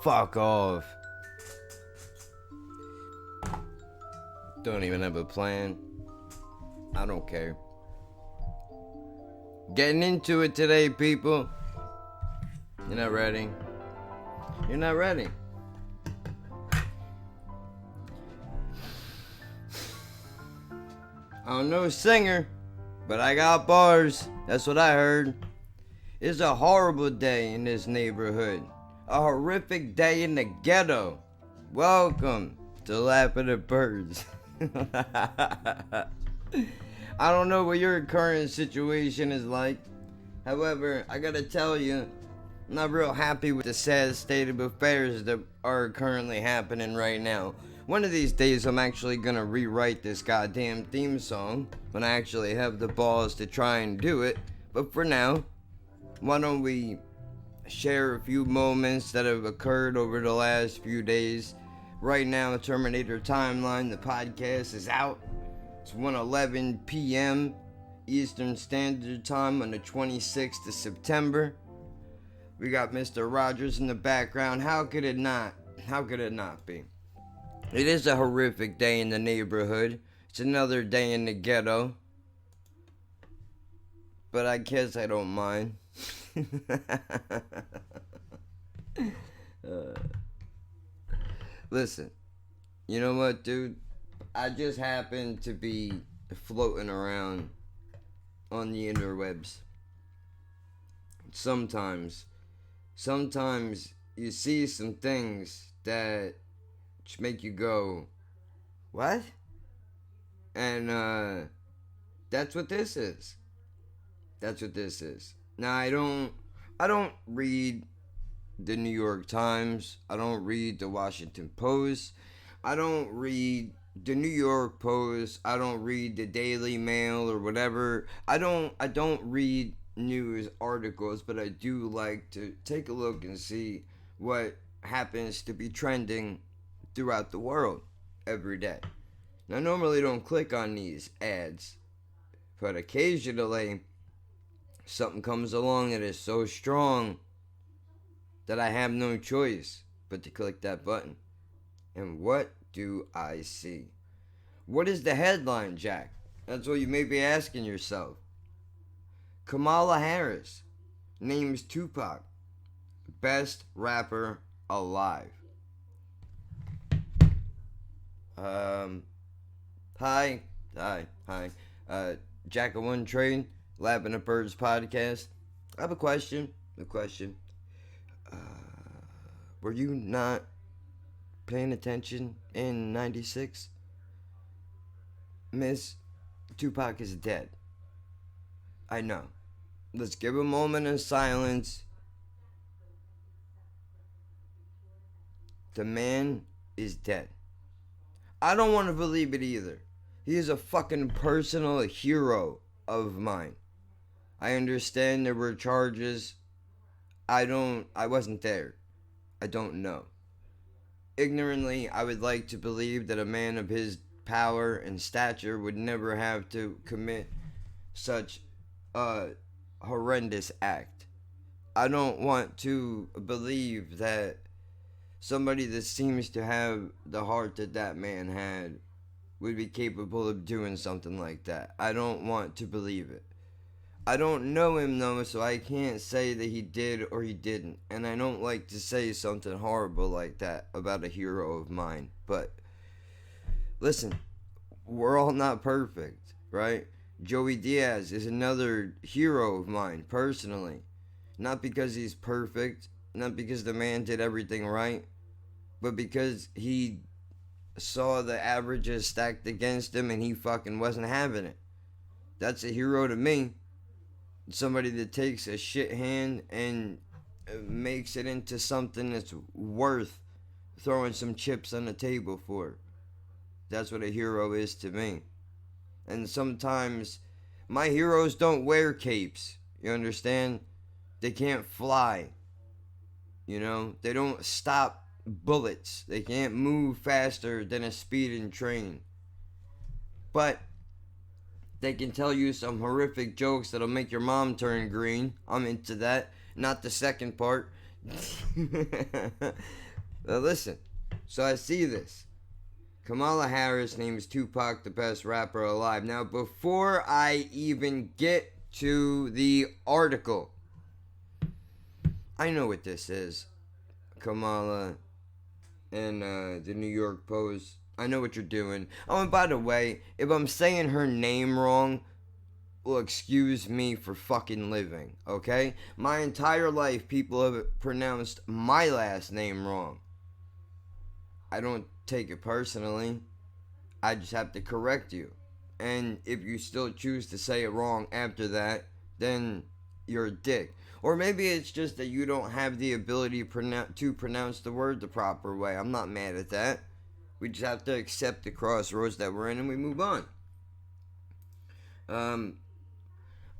fuck off. Don't even have a plan. I don't care. Getting into it today, people. You're not ready. You're not ready. I'm no singer, but I got bars. That's what I heard. It's a horrible day in this neighborhood. A horrific day in the ghetto. Welcome to Laughing at Birds. I don't know what your current situation is like. However, I gotta tell you, I'm not real happy with the sad state of affairs that are currently happening right now. One of these days, I'm actually gonna rewrite this goddamn theme song when I actually have the balls to try and do it. But for now, why don't we share a few moments that have occurred over the last few days. Right now, Terminator Timeline, the podcast is out. It's 1:11 p.m. Eastern Standard Time on the 26th of September. We got Mr. Rogers in the background. How could it not? How could it not be? It is a horrific day in the neighborhood. It's another day in the ghetto. But I guess I don't mind. Listen, you know what, dude? I just happen to be floating around on the interwebs. Sometimes you see some things that just make you go, what? And that's what this is. That's what this is. Now, I don't read the New York Times. I don't read the Washington Post. I don't read the New York Post. I don't read the Daily Mail or whatever. I don't read news articles, but I do like to take a look and see what happens to be trending throughout the world every day. Now, I normally don't click on these ads, but occasionally something comes along that is so strong that I have no choice but to click that button. And what do I see? What is the headline, Jack? That's what you may be asking yourself. Kamala Harris names Tupac best rapper alive. Hi. Jack of One Trade, Laughing at Birds podcast. I have a question. Were you not paying attention in 96? Miss, Tupac is dead. I know. Let's give a moment of silence. The man is dead. I don't want to believe it either. He is a fucking personal hero of mine. I understand there were charges. I wasn't there. I don't know. Ignorantly, I would like to believe that a man of his power and stature would never have to commit such a horrendous act. I don't want to believe that somebody that seems to have the heart that that man had would be capable of doing something like that. I don't want to believe it. I don't know him though, so I can't say that he did or he didn't. And I don't like to say something horrible like that about a hero of mine. But listen, we're all not perfect, right? Joey Diaz is another hero of mine, personally. Not because he's perfect, not because the man did everything right, but because he saw the averages stacked against him and he fucking wasn't having it. That's a hero to me. Somebody that takes a shit hand and makes it into something that's worth throwing some chips on the table for. That's what a hero is to me. And sometimes my heroes don't wear capes. You understand? They can't fly. You know? They don't stop bullets. They can't move faster than a speeding train. But they can tell you some horrific jokes that'll make your mom turn green. I'm into that. Not the second part. Listen, so I see this. Kamala Harris names Tupac the best rapper alive. Now, before I even get to the article, I know what this is. Kamala and the New York Post. I know what you're doing. Oh, and by the way, if I'm saying her name wrong, well, excuse me for fucking living, okay? My entire life, people have pronounced my last name wrong. I don't take it personally. I just have to correct you. And if you still choose to say it wrong after that, then you're a dick. Or maybe it's just that you don't have the ability to pronounce the word the proper way. I'm not mad at that. We just have to accept the crossroads that we're in and we move on.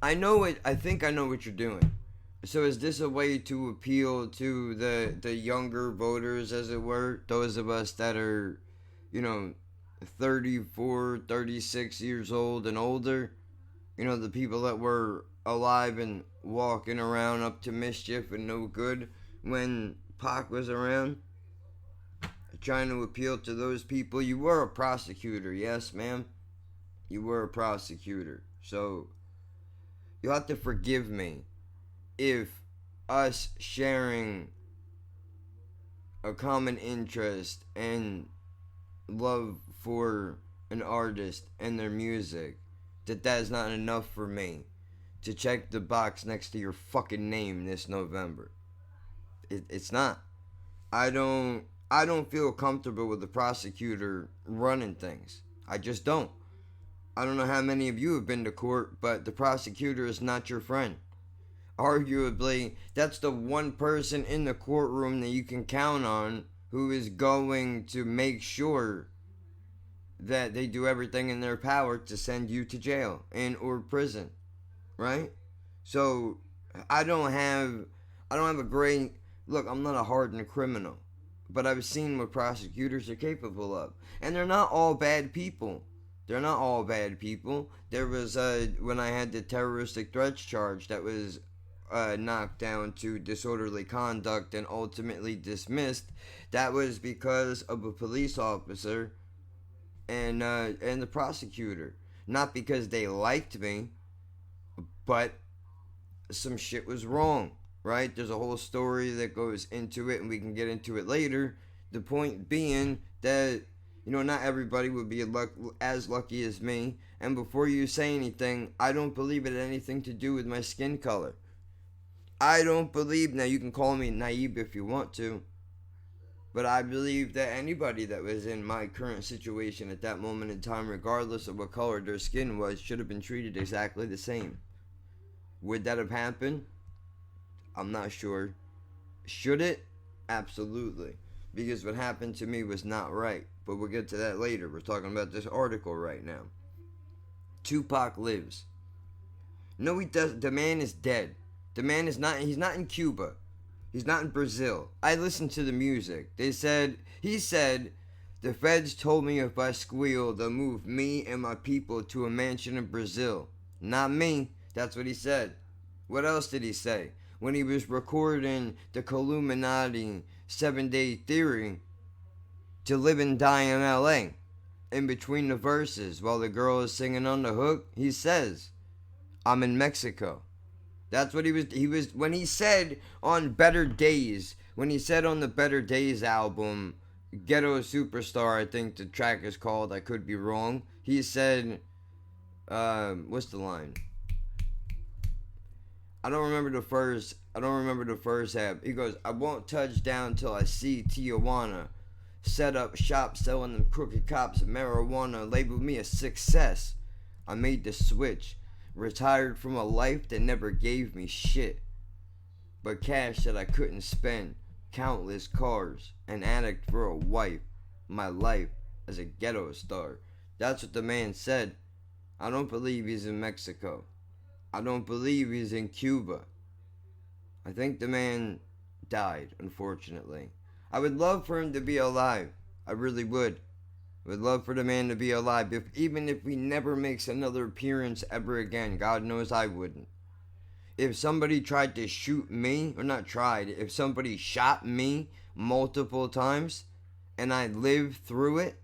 I know it. I think I know what you're doing. So is this a way to appeal to the younger voters, as it were? Those of us that are, 34, 36 years old and older? The people that were alive and walking around up to mischief and no good when Pac was around? Trying to appeal to those people. You were a prosecutor, yes, ma'am? You were a prosecutor. So you'll have to forgive me if us sharing a common interest and love for an artist and their music, that is not enough for me to check the box next to your fucking name this November. It's not. I don't feel comfortable with the prosecutor running things. I just don't. I don't know how many of you have been to court, but the prosecutor is not your friend. Arguably, that's the one person in the courtroom that you can count on who is going to make sure that they do everything in their power to send you to jail and or prison, right? So I don't have a great look. I'm not a hardened criminal, but I've seen what prosecutors are capable of, and they're not all bad people. They're not all bad people. There was when I had the terroristic threats charge that was knocked down to disorderly conduct and ultimately dismissed. That was because of a police officer and the prosecutor, not because they liked me, but some shit was wrong, right? There's a whole story that goes into it, and we can get into it later. The point being that not everybody would be as lucky as me. And before you say anything, I don't believe it had anything to do with my skin color. I don't believe, now you can call me naive if you want to, but I believe that anybody that was in my current situation at that moment in time, regardless of what color their skin was, should have been treated exactly the same. Would that have happened? I'm not sure. Should it? Absolutely. Because what happened to me was not right. But we'll get to that later. We're talking about this article right now. Tupac lives. No, he doesn't. The man is dead. The man is not, he's not in Cuba. He's not in Brazil. I listened to the music. He said, the feds told me if I squeal, they'll move me and my people to a mansion in Brazil. Not me. That's what he said. What else did he say? When he was recording the Columinati 7-Day Theory, to live and die in LA. In between the verses, while the girl is singing on the hook, he says, I'm in Mexico. That's what he was, when he said on Better Days, when he said on the Better Days album, Ghetto Superstar, I think the track is called, I could be wrong, he said, what's the line? I don't remember the first half. He goes, I won't touch down till I see Tijuana. Set up shop selling them crooked cops marijuana. Labeled me a success. I made the switch. Retired from a life that never gave me shit. But cash that I couldn't spend. Countless cars. An addict for a wife. My life as a ghetto star. That's what the man said. I don't believe he's in Mexico. I don't believe he's in Cuba. I think the man died, unfortunately. I would love for him to be alive. I really would. I would love for the man to be alive. Even if he never makes another appearance ever again. God knows I wouldn't. if somebody tried to shoot me, or not tried, if somebody shot me multiple times and I lived through it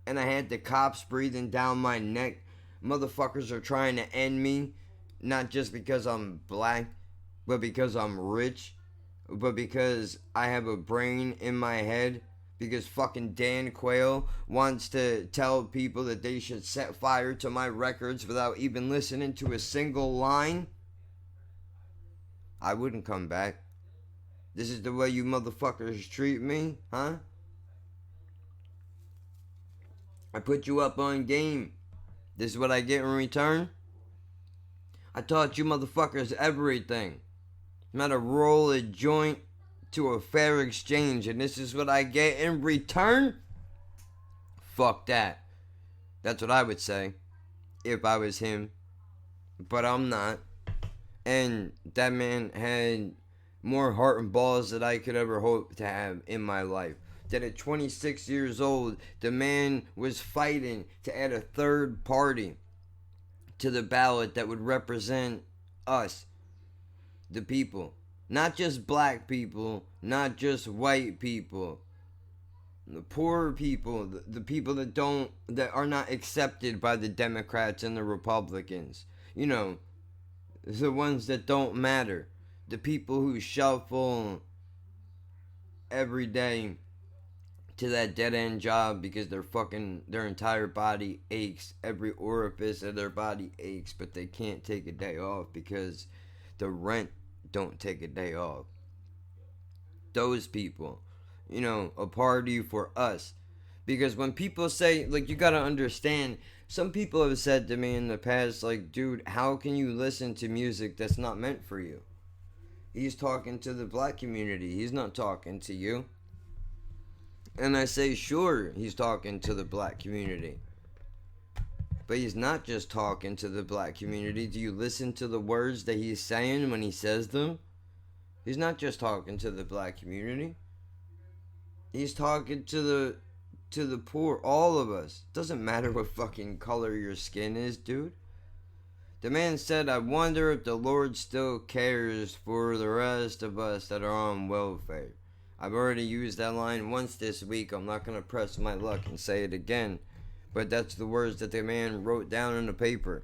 and I had the cops breathing down my neck, motherfuckers are trying to end me, not just because I'm black, but because I'm rich, but because I have a brain in my head, because fucking Dan Quayle wants to tell people that they should set fire to my records without even listening to a single line, I wouldn't come back. This is the way you motherfuckers treat me, huh? I put you up on game. This is what I get in return? I taught you motherfuckers everything. I'm not to roll a joint to a fair exchange, and this is what I get in return? Fuck that. That's what I would say if I was him. But I'm not. And that man had more heart and balls than I could ever hope to have in my life. That at 26 years old, the man was fighting to add a third party to the ballot that would represent us, the people. Not just black people, not just white people. The poor people, the people that are not accepted by the Democrats and the Republicans. You know, the ones that don't matter. The people who shuffle every day to that dead-end job because their entire body aches. Every orifice of their body aches, but they can't take a day off because the rent don't take a day off. Those people, you know, a party for us. Because when people say, like, you gotta understand, some people have said to me in the past, like, dude, how can you listen to music that's not meant for you? He's talking to the black community. He's not talking to you. And I say, sure, he's talking to the black community. But he's not just talking to the black community. Do you listen to the words that he's saying when he says them? He's not just talking to the black community. He's talking to the poor, all of us. Doesn't matter what fucking color your skin is, dude. The man said, I wonder if the Lord still cares for the rest of us that are on welfare. I've already used that line once this week. I'm not going to press my luck and say it again. But that's the words that the man wrote down in the paper.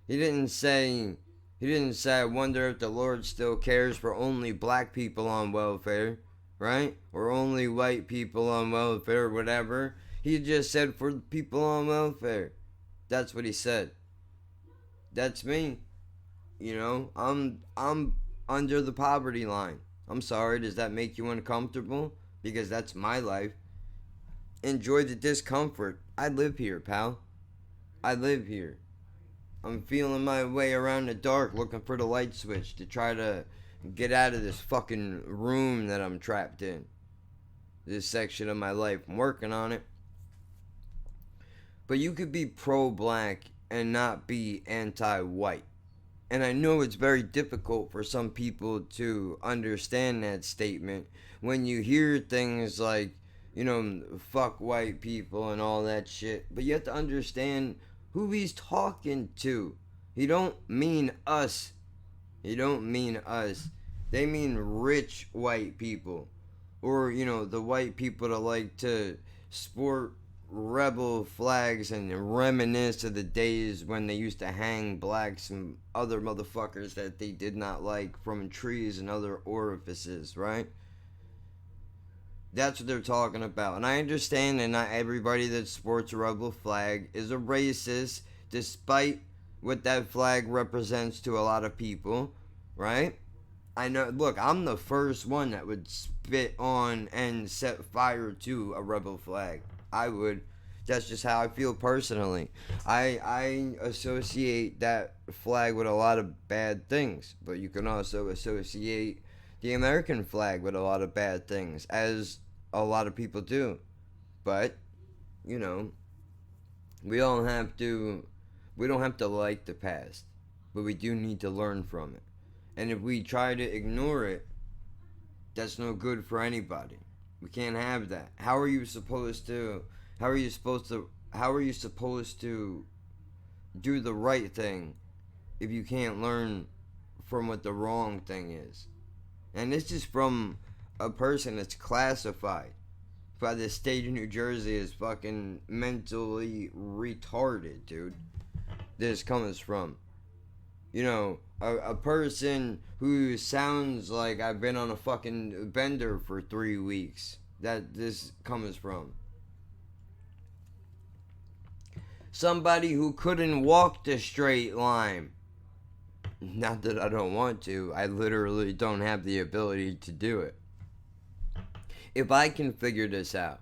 He didn't say, I wonder if the Lord still cares for only black people on welfare, right? Or only white people on welfare, or whatever. He just said for people on welfare. That's what he said. That's me. You know, I'm under the poverty line. I'm sorry, does that make you uncomfortable? Because that's my life. Enjoy the discomfort. I live here, pal. I live here. I'm feeling my way around the dark looking for the light switch to try to get out of this fucking room that I'm trapped in. This section of my life. I'm working on it. But you could be pro-black and not be anti-white. And I know it's very difficult for some people to understand that statement when you hear things like, you know, fuck white people and all that shit. But you have to understand who he's talking to. He don't mean us. He don't mean us. They mean rich white people. Or, you know, the white people that like to sport rebel flags and reminisce of the days when they used to hang blacks and other motherfuckers that they did not like from trees and other orifices, right? That's what they're talking about. And I understand that not everybody that sports a rebel flag is a racist, despite what that flag represents to a lot of people, right? I know, look, I'm the first one that would spit on and set fire to a rebel flag. I would. That's just how I feel personally. I associate that flag with a lot of bad things, but you can also associate the American flag with a lot of bad things, as a lot of people do. But, you know, we don't have to like the past, but we do need to learn from it. And if we try to ignore it, that's no good for anybody. We can't have that. How are you supposed to do the right thing if you can't learn from what the wrong thing is. And this is from a person that's classified by the state of New Jersey as fucking mentally retarded, dude. This comes from, you know, a person who sounds like I've been on a fucking bender for 3 weeks. That this comes from. Somebody who couldn't walk the straight line. Not that I don't want to. I literally don't have the ability to do it. If I can figure this out,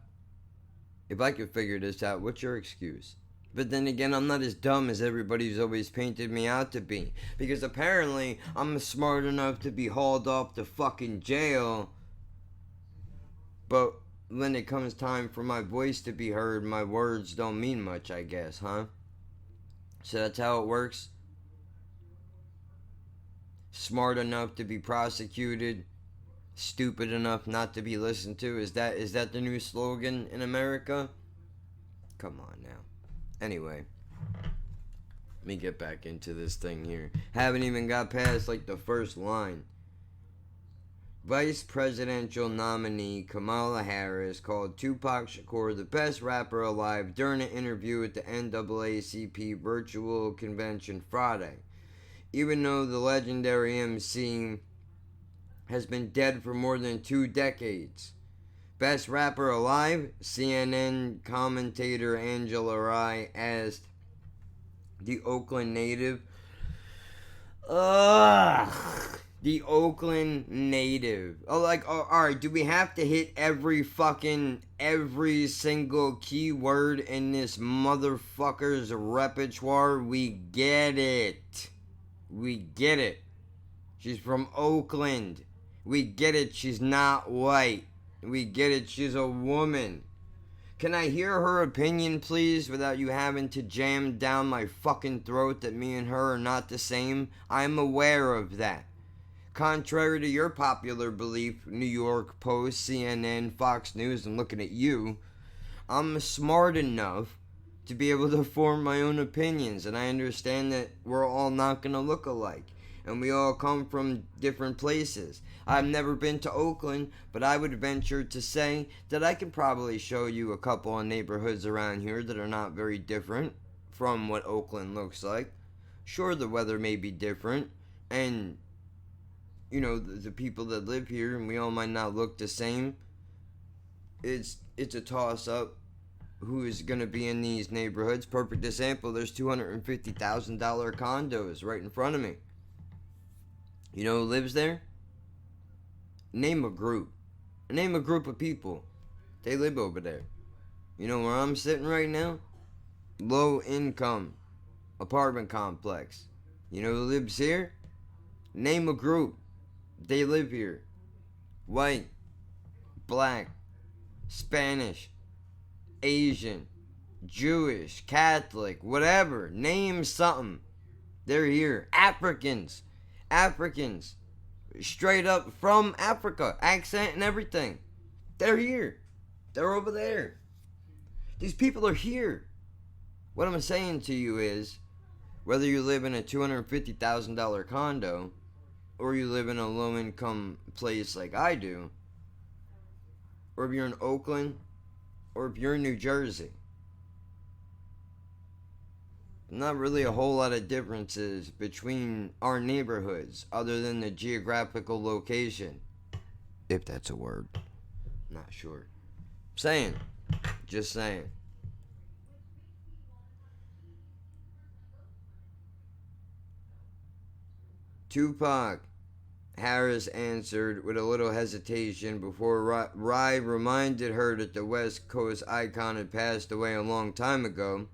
what's your excuse? But then again, I'm not as dumb as everybody's always painted me out to be. Because apparently, I'm smart enough to be hauled off to fucking jail. But when it comes time for my voice to be heard, my words don't mean much, I guess, huh? So that's how it works? Smart enough to be prosecuted, stupid enough not to be listened to. Is that the new slogan in America? Come on now. Anyway, let me get back into this thing here. Haven't even got past like the first line. Vice presidential nominee Kamala Harris called Tupac Shakur the best rapper alive during an interview at the NAACP virtual convention Friday. Even though the legendary MC has been dead for more than 2 decades. Best rapper alive? CNN commentator Angela Rye asked the Oakland native. The Oakland native. Alright, do we have to hit every single keyword in this motherfucker's repertoire? We get it. She's from Oakland. We get it, she's not white. We get it, she's a woman. Can I hear her opinion, please, without you having to jam down my fucking throat that me and her are not the same? I'm aware of that. Contrary to your popular belief, New York Post, CNN, Fox News, and looking at you, I'm smart enough to be able to form my own opinions, and I understand that we're all not going to look alike, and we all come from different places. I've never been to Oakland, but I would venture to say that I can probably show you a couple of neighborhoods around here that are not very different from what Oakland looks like. Sure, the weather may be different, and, you know, the people that live here, and we all might not look the same. It's a toss-up who is going to be in these neighborhoods. Perfect example, there's $250,000 condos right in front of me. You know who lives there? Name a group of people. They live over there. You know where I'm sitting right now? Low income apartment complex. You know who lives here? Name a group. They live here. White, black, Spanish, Asian, Jewish, Catholic, whatever. Name something. They're here. Africans. Straight up from Africa. Accent and everything. They're here. They're over there. These people are here. What I'm saying to you is, whether you live in a $250,000 condo, or you live in a low-income place like I do, or if you're in Oakland, or if you're in New Jersey, not really a whole lot of differences between our neighborhoods other than the geographical location. If that's a word. Not sure. Just saying. Tupac, Harris answered with a little hesitation before Rye reminded her that the West Coast icon had passed away a long time ago.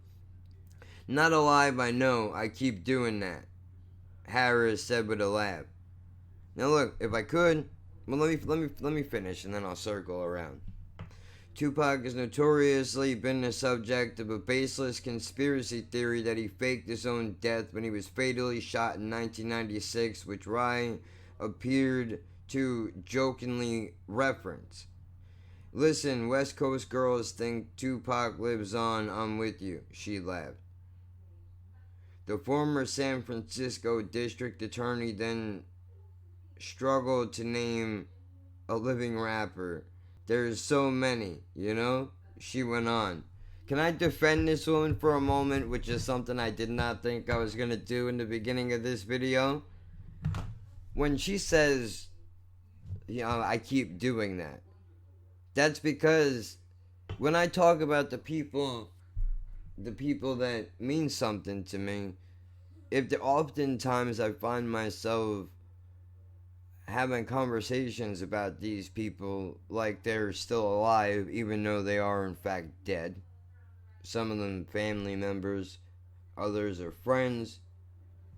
Not alive, I know. I keep doing that, Harris said with a laugh. Now look, if I could, well, let me finish and then I'll circle around. Tupac has notoriously been the subject of a baseless conspiracy theory that he faked his own death when he was fatally shot in 1996, which Rye appeared to jokingly reference. Listen, West Coast girls think Tupac lives on, I'm with you, she laughed. The former San Francisco district attorney then struggled to name a living rapper. There's so many, you know? She went on. Can I defend this woman for a moment, which is something I did not think I was gonna do in the beginning of this video? When she says, I keep doing that, that's because when I talk about the people that mean something to me, oftentimes I find myself having conversations about these people like they're still alive, even though they are in fact dead. Some of them family members, others are friends,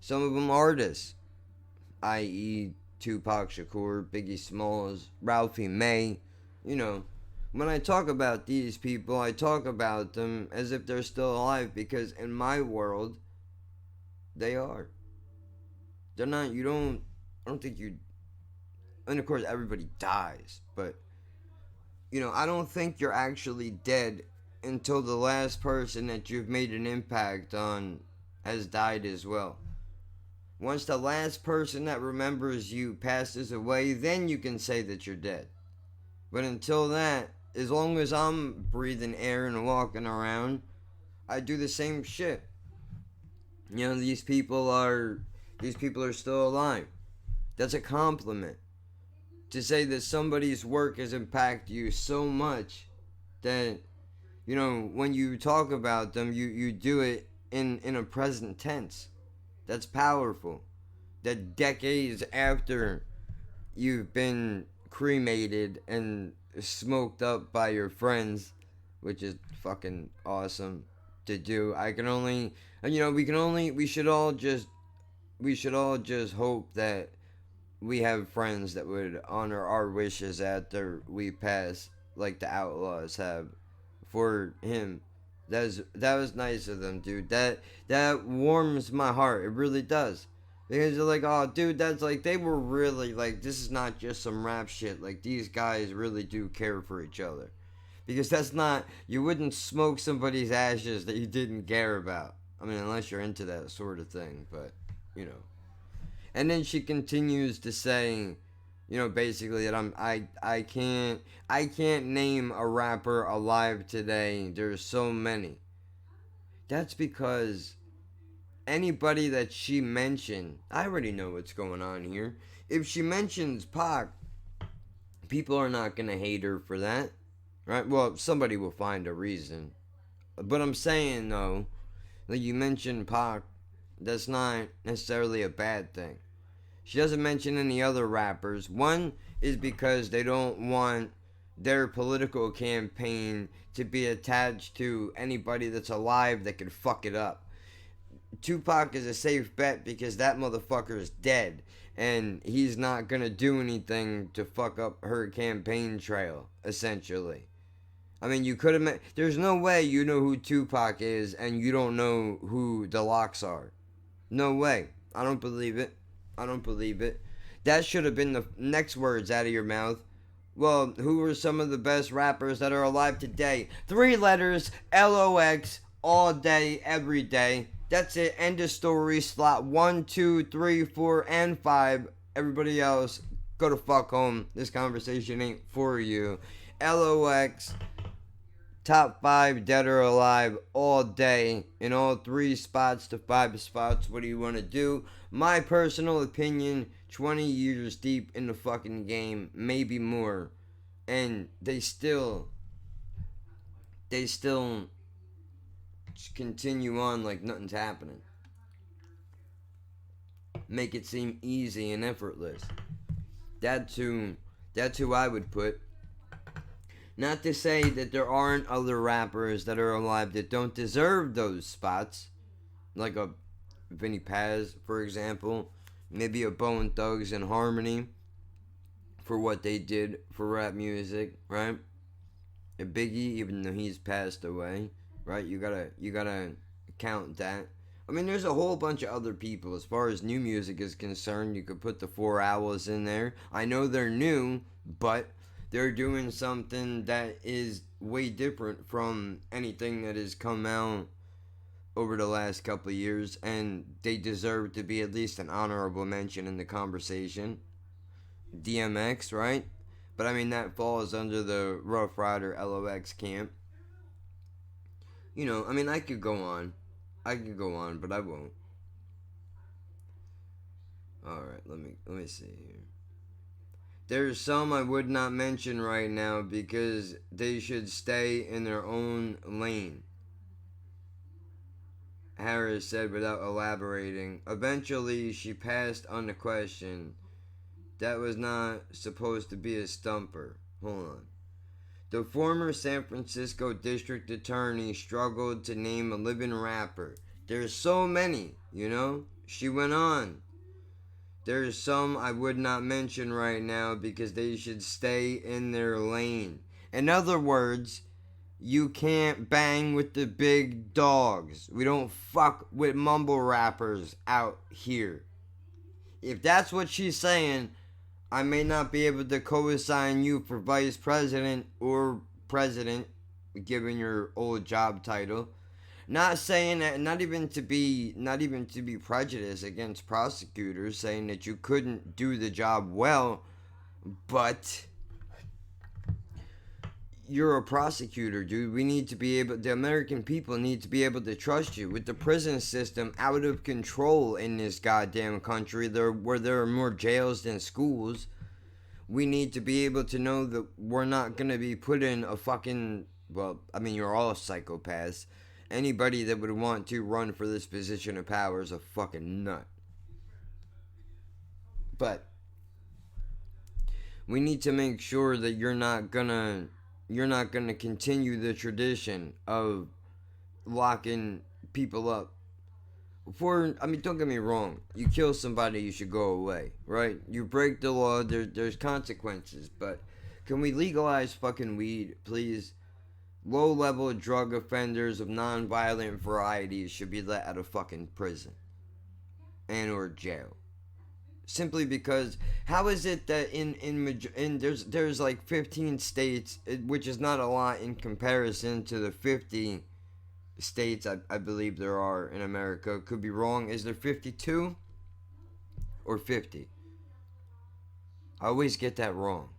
some of them artists, i.e. Tupac Shakur, Biggie Smalls, Ralphie May. When I talk about these people, I talk about them as if they're still alive, because in my world, they are. They're not, I don't think you, and of course everybody dies, but, I don't think you're actually dead until the last person that you've made an impact on has died as well. Once the last person that remembers you passes away, then you can say that you're dead. But until that, as long as I'm breathing air and walking around, I do the same shit. These people are still alive. That's a compliment. To say that somebody's work has impacted you so much that, when you talk about them, you do it in a present tense. That's powerful. That decades after you've been cremated and smoked up by your friends, which is fucking awesome to do. We should all just hope that we have friends that would honor our wishes after we pass, like the Outlaws have for him. That was nice of them, dude. That warms my heart. It really does. Because they're like, oh, dude, that's like, they were really, like, this is not just some rap shit. Like, these guys really do care for each other. Because that's not, you wouldn't smoke somebody's ashes that you didn't care about. I mean, unless you're into that sort of thing, but, And then she continues to say, basically that I can't name a rapper alive today. There's so many. That's because anybody that she mentioned, I already know what's going on here. If she mentions Pac, people are not going to hate her for that, right? Well, somebody will find a reason. But I'm saying, though, that you mentioned Pac, that's not necessarily a bad thing. She doesn't mention any other rappers. One is because they don't want their political campaign to be attached to anybody that's alive that could fuck it up. Tupac is a safe bet because that motherfucker is dead, and he's not gonna do anything to fuck up her campaign trail, essentially. I mean, you could have there's no way you know who Tupac is and you don't know who the Lox are. No way. I don't believe it. That should have been the next words out of your mouth. Well, who are some of the best rappers that are alive today? 3 letters, LOX, all day, every day. That's it. End of story. Slot 1, 2, 3, 4, and 5. Everybody else, go to fuck home. This conversation ain't for you. LOX, top 5 dead or alive all day in all 3 spots to 5 spots. What do you want to do? My personal opinion, 20 years deep in the fucking game, maybe more. And they still continue on like nothing's happening. Make it seem easy and effortless. That's who I would put. Not to say that there aren't other rappers that are alive that don't deserve those spots. Like a Vinnie Paz, for example. Maybe a Bone Thugs and Harmony for what they did for rap music, right? A Biggie, even though he's passed away, right? You gotta count that. I mean, there's a whole bunch of other people. As far as new music is concerned, you could put the 4 Owls in there. I know they're new, but they're doing something that is way different from anything that has come out over the last couple of years, and they deserve to be at least an honorable mention in the conversation. DMX, right? But I mean, that falls under the Rough Rider LOX camp. You know, I mean, I could go on. But I won't. Alright, let me see here. There's some I would not mention right now because they should stay in their own lane, Harris said without elaborating. Eventually, she passed on the question. That was not supposed to be a stumper. Hold on. The former San Francisco district attorney struggled to name a living rapper. There's so many, you know? She went on. There's some I would not mention right now because they should stay in their lane. In other words, you can't bang with the big dogs. We don't fuck with mumble rappers out here. If that's what she's saying, I may not be able to co-assign you for vice president or president, given your old job title. Not saying that, not even to be prejudiced against prosecutors, saying that you couldn't do the job well, but you're a prosecutor, dude. We need to be able, the American people need to be able to trust you. With the prison system out of control in this goddamn country, where there are more jails than schools, we need to be able to know that we're not going to be put in a fucking, well, I mean, you're all psychopaths. Anybody that would want to run for this position of power is a fucking nut. But we need to make sure that you're not gonna continue the tradition of locking people up. I mean, don't get me wrong. You kill somebody, you should go away, right? You break the law, there's consequences. But can we legalize fucking weed, please? Low-level drug offenders of non-violent varieties should be let out of fucking prison and or jail. Simply because, how is it that in there's like 15 states, which is not a lot in comparison to the 50 states I believe there are in America. Could be wrong. Is there 52 or 50? I always get that wrong.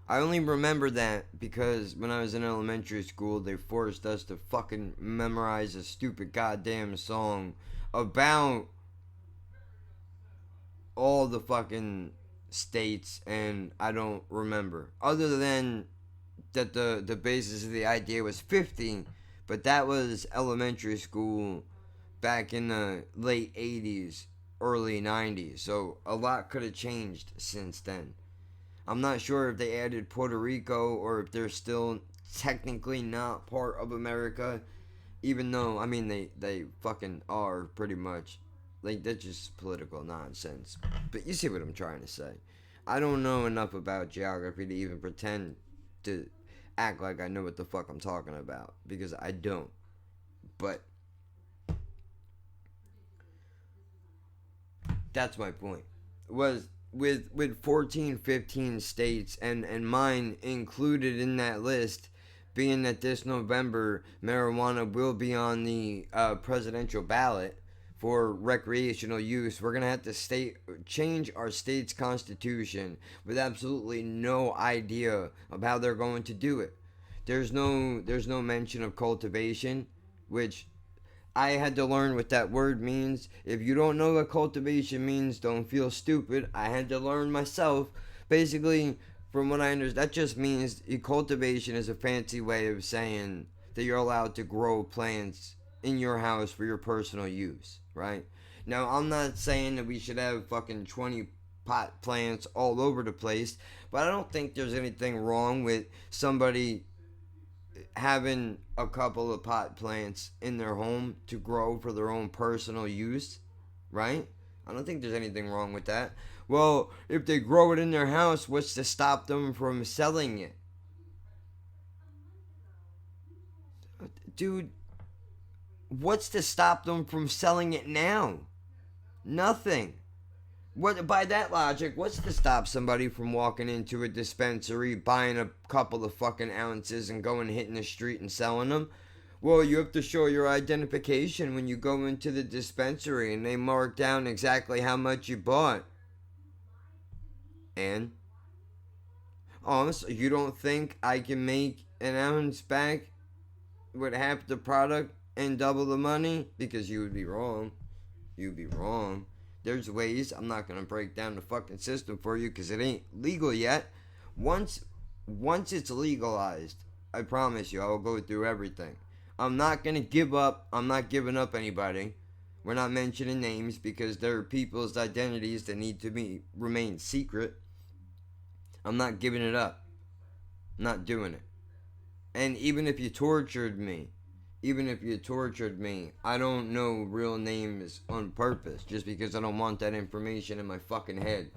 I only remember that because when I was in elementary school, they forced us to fucking memorize a stupid goddamn song about all the fucking states, and I don't remember. Other than that the basis of the idea was 50, but that was elementary school back in the late 80s, early 90s, so a lot could have changed since then. I'm not sure if they added Puerto Rico or if they're still technically not part of America, even though, I mean, they fucking are pretty much. Like, that's just political nonsense. But you see what I'm trying to say. I don't know enough about geography to even pretend to act like I know what the fuck I'm talking about, because I don't. But that's my point. Was with 14, 15 states and mine included in that list, being that this November marijuana will be on the presidential ballot for recreational use, we're going to have to change our state's constitution with absolutely no idea of how they're going to do it. There's no mention of cultivation, which I had to learn what that word means. If you don't know what cultivation means, don't feel stupid. I had to learn myself. Basically, from what I understand, that just means cultivation is a fancy way of saying that you're allowed to grow plants in your house for your personal use, right? Now, I'm not saying that we should have fucking 20 pot plants all over the place, but I don't think there's anything wrong with somebody having a couple of pot plants in their home to grow for their own personal use, right? I don't think there's anything wrong with that. Well, if they grow it in their house, what's to stop them from selling it? Dude, what's to stop them from selling it now? Nothing. What, by that logic, what's to stop somebody from walking into a dispensary, buying a couple of fucking ounces and going hitting the street and selling them? Well, you have to show your identification when you go into the dispensary and they mark down exactly how much you bought. And honestly, you don't think I can make an ounce back with half the product and double the money? Because you would be wrong. You'd be wrong. There's ways. I'm not gonna break down the fucking system for you because it ain't legal yet. Once it's legalized, I promise you, I will go through everything. I'm not gonna give up. I'm not giving up anybody. We're not mentioning names because there are people's identities that need to remain secret. I'm not giving it up. I'm not doing it. And even if you tortured me, I don't know real names on purpose just because I don't want that information in my fucking head.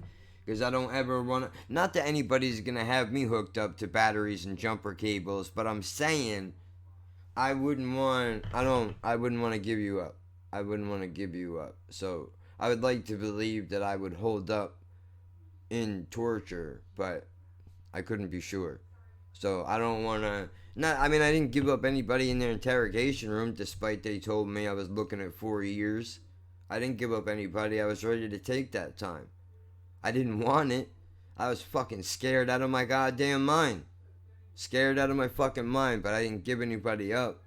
Because I don't ever want to. Not that anybody's going to have me hooked up to batteries and jumper cables, but I'm saying I wouldn't want to give you up. I wouldn't want to give you up. So I would like to believe that I would hold up in torture, but I couldn't be sure. So I don't want to. I didn't give up anybody in their interrogation room, despite they told me I was looking at 4 years. I didn't give up anybody. I was ready to take that time. I didn't want it. I was fucking scared out of my goddamn mind. Scared out of my fucking mind, but I didn't give anybody up.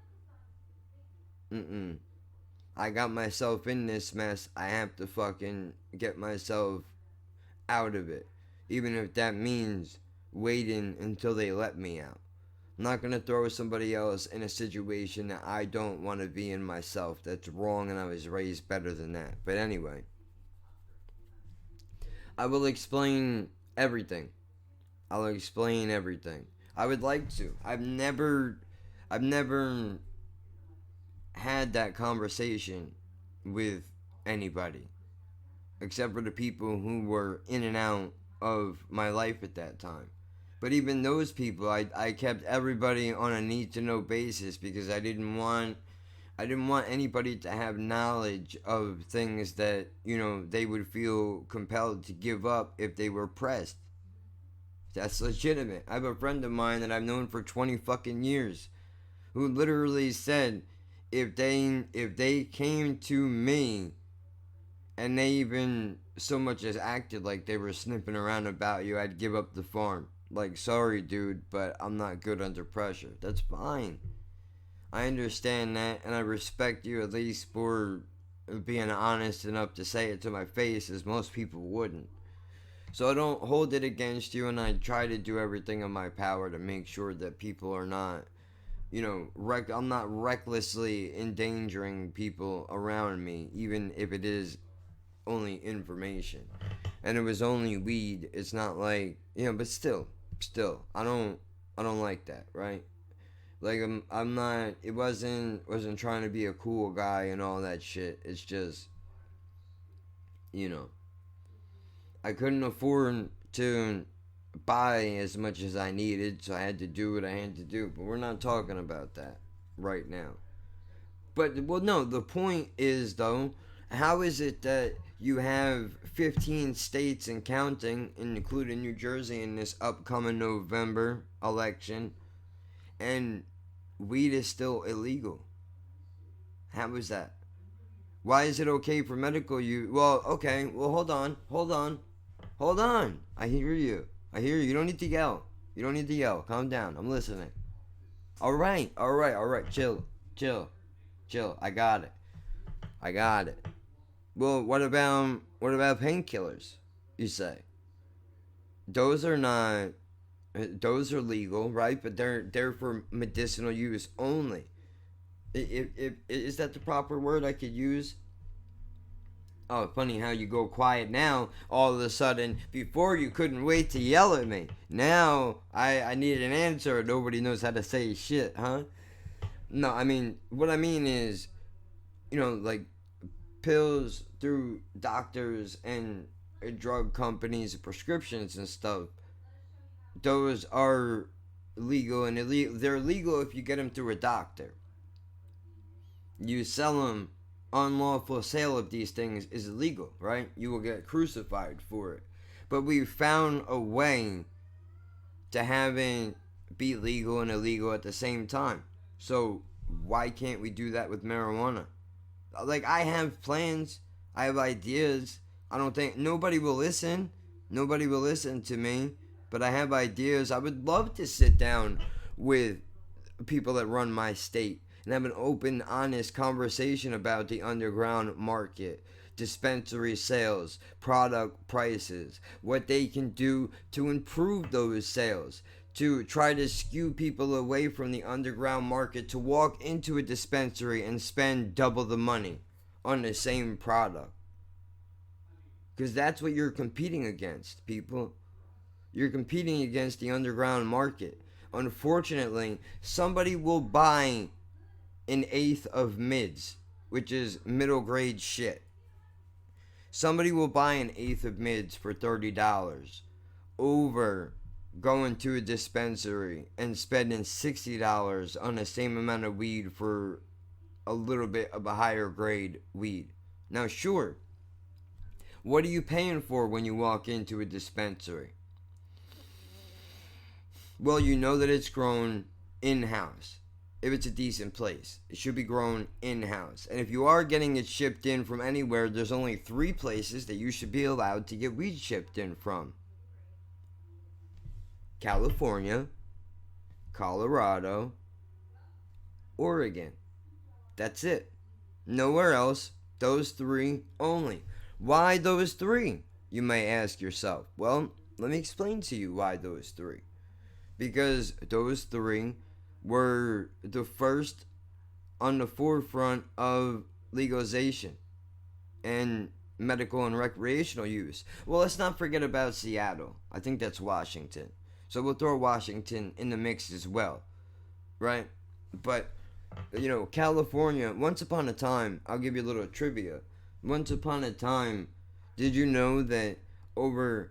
I got myself in this mess. I have to fucking get myself out of it. Even if that means waiting until they let me out. I'm not going to throw somebody else in a situation that I don't want to be in myself. That's wrong, and I was raised better than that. But anyway, I will explain everything. I'll explain everything. I would like to. I've never had that conversation with anybody except for the people who were in and out of my life at that time. But even those people, I kept everybody on a need-to-know basis because I didn't want anybody to have knowledge of things that, they would feel compelled to give up if they were pressed. That's legitimate. I have a friend of mine that I've known for 20 fucking years who literally said if they came to me and they even so much as acted like they were sniffing around about you, I'd give up the farm. Like, sorry, dude, but I'm not good under pressure. That's fine. I understand that, and I respect you at least for being honest enough to say it to my face, as most people wouldn't. So I don't hold it against you, and I try to do everything in my power to make sure that people are not, I'm not recklessly endangering people around me, even if it is only information. And it was only weed. It's not like, but still, I don't like that, right? Like I'm not. It wasn't trying to be a cool guy and all that shit. It's just, I couldn't afford to buy as much as I needed, so I had to do what I had to do. But we're not talking about that right now. But no. The point is though, how is it that you have 15 states and counting, including New Jersey, in this upcoming November election, and weed is still illegal? How is that? Why is it okay for medical use? Well, okay. Well, hold on. I hear you. You don't need to yell. Calm down. I'm listening. All right. Chill. I got it. Well, what about painkillers? You say those are legal, right? But they're for medicinal use only. Is that the proper word I could use? Oh, funny how you go quiet now. All of a sudden, before you couldn't wait to yell at me. Now I need an answer. Nobody knows how to say shit, huh? No, what I mean is, like pills through doctors and drug companies, prescriptions and stuff. Those are legal, and they're legal if you get them through a doctor. You sell them. Unlawful sale of these things is illegal, right? You will get crucified for it. But we found a way to have it be legal and illegal at the same time. So why can't we do that with marijuana? Like, I have plans, I have ideas. I don't think nobody will listen. Nobody will listen to me, but I have ideas. I would love to sit down with people that run my state and have an open, honest conversation about the underground market, dispensary sales, product prices, what they can do to improve those sales, to try to skew people away from the underground market to walk into a dispensary and spend double the money on the same product. Because that's what you're competing against, people. You're competing against the underground market. Unfortunately, somebody will buy an eighth of mids, which is middle grade shit. Somebody will buy an eighth of mids for $30 over going to a dispensary and spending $60 on the same amount of weed for a little bit of a higher grade weed. Now, sure, what are you paying for when you walk into a dispensary? Well, you know that it's grown in-house. If it's a decent place, it should be grown in-house. And if you are getting it shipped in from anywhere, there's only 3 places that you should be allowed to get weed shipped in from: California, Colorado, Oregon. That's it. Nowhere else. Those 3 only. Why those 3? You may ask yourself. Well, let me explain to you why those 3. Because those 3 were the first on the forefront of legalization and medical and recreational use. Well, let's not forget about Seattle. I think that's Washington. So we'll throw Washington in the mix as well, right? But, California, once upon a time, I'll give you a little trivia. Once upon a time, did you know that over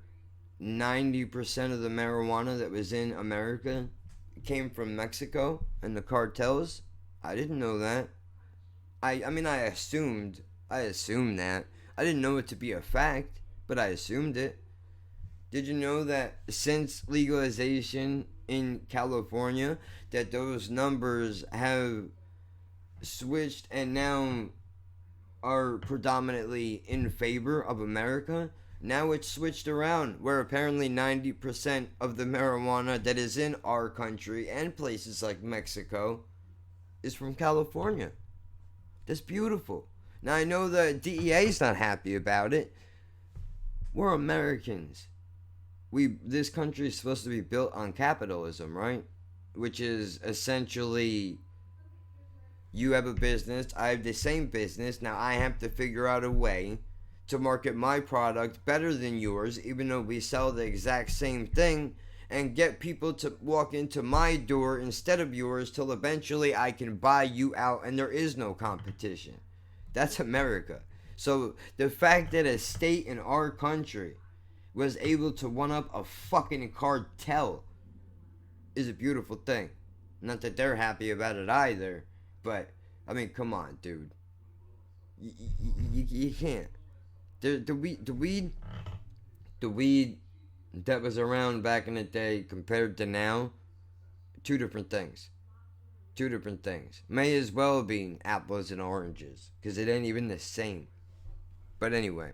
90% of the marijuana that was in America came from Mexico and the cartels? I didn't know that. I mean, I assumed that. I didn't know it to be a fact, but I assumed it. Did you know that since legalization in California, that those numbers have switched and now are predominantly in favor of America? Now it's switched around, where apparently 90% of the marijuana that is in our country and places like Mexico is from California. That's beautiful. Now, I know the DEA is not happy about it. We're Americans. This country is supposed to be built on capitalism, right? Which is essentially, you have a business, I have the same business. Now I have to figure out a way to market my product better than yours, even though we sell the exact same thing, and get people to walk into my door instead of yours, till eventually I can buy you out and there is no competition. That's America. So the fact that a state in our country was able to one up a fucking cartel is a beautiful thing. Not that they're happy about it either, but I mean, come on, dude. You can't. The weed that was around back in the day compared to now, two different things. Two different things. May as well be apples and oranges, because it ain't even the same. But anyway,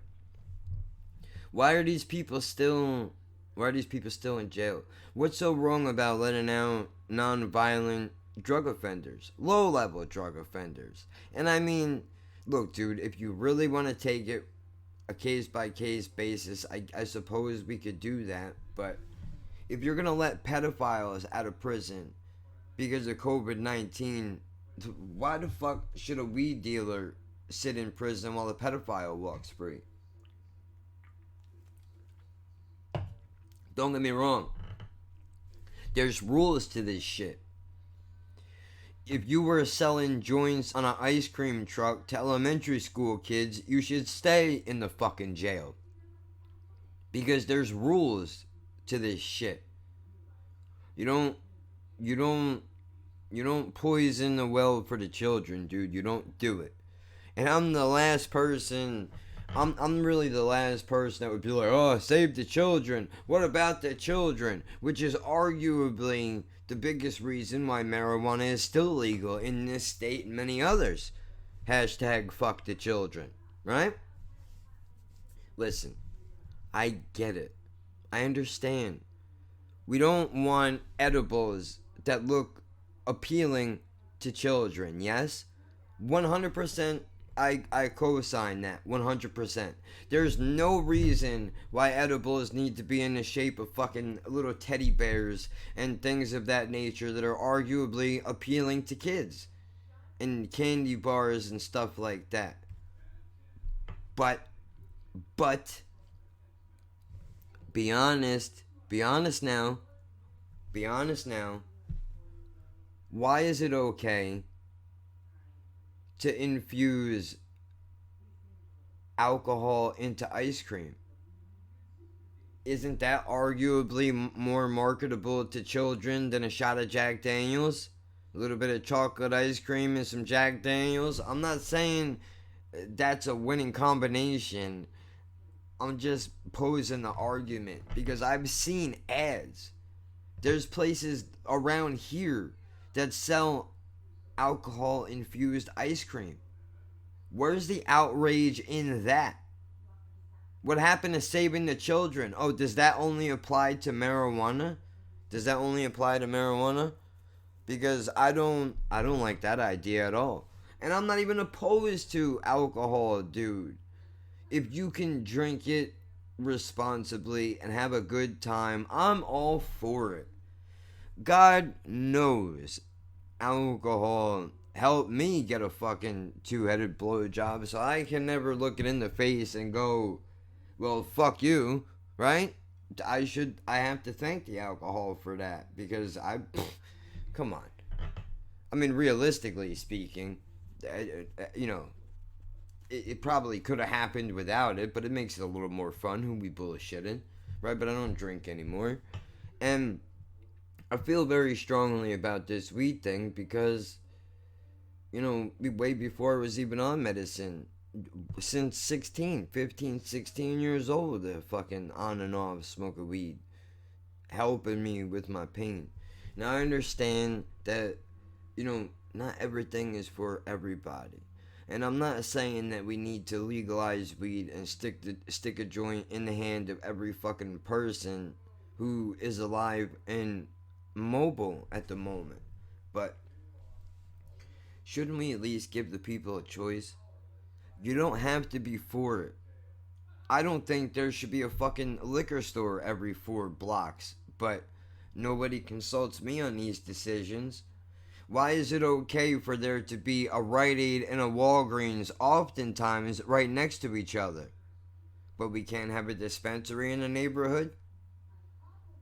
why are these people still in jail? What's so wrong about letting out non-violent drug offenders, low-level drug offenders? And I mean, look, dude, if you really want to take it a case-by-case basis, I suppose we could do that. But if you're gonna let pedophiles out of prison because of COVID-19, why the fuck should a weed dealer sit in prison while a pedophile walks free? Don't get me wrong. There's rules to this shit. If you were selling joints on an ice cream truck to elementary school kids, you should stay in the fucking jail. Because there's rules to this shit. You don't poison the well for the children, dude. You don't do it. And I'm the last person I'm really the last person that would be like, oh, save the children. What about the children? Which is arguably the biggest reason why marijuana is still legal in this state and many others. Hashtag fuck the children, right? Listen, I get it. I understand. We don't want edibles that look appealing to children, yes? 100% I co-sign that 100%. There's no reason why edibles need to be in the shape of fucking little teddy bears and things of that nature that are arguably appealing to kids and candy bars and stuff like that. But be honest now. Why is it okay to infuse alcohol into ice cream? Isn't that arguably more marketable to children than a shot of Jack Daniels? A little bit of chocolate ice cream and some Jack Daniels? I'm not saying that's a winning combination. I'm just posing the argument because I've seen ads. There's places around here that sell alcohol infused ice cream. Where's the outrage in that? What happened to saving the children? Oh, does that only apply to marijuana? Because I don't like that idea at all. And I'm not even opposed to alcohol, dude. If you can drink it responsibly and have a good time, I'm all for it. God knows alcohol helped me get a fucking two-headed blowjob, so I can never look it in the face and go, well, fuck you, right? I have to thank the alcohol for that, because come on. I mean, realistically speaking, it probably could have happened without it, but it makes it a little more fun. Who we bullshitting, right? But I don't drink anymore. And I feel very strongly about this weed thing because, way before I was even on medicine, since 15, 16 years old, fucking on and off smoking weed, helping me with my pain. Now I understand that, not everything is for everybody. And I'm not saying that we need to legalize weed and stick a joint in the hand of every fucking person who is alive and mobile at the moment. But shouldn't we at least give the people a choice? You don't have to be for it. I don't think there should be a fucking liquor store every 4 blocks, but nobody consults me on these decisions. Why is it okay for there to be a Rite Aid and a Walgreens oftentimes right next to each other, but we can't have a dispensary in a neighborhood?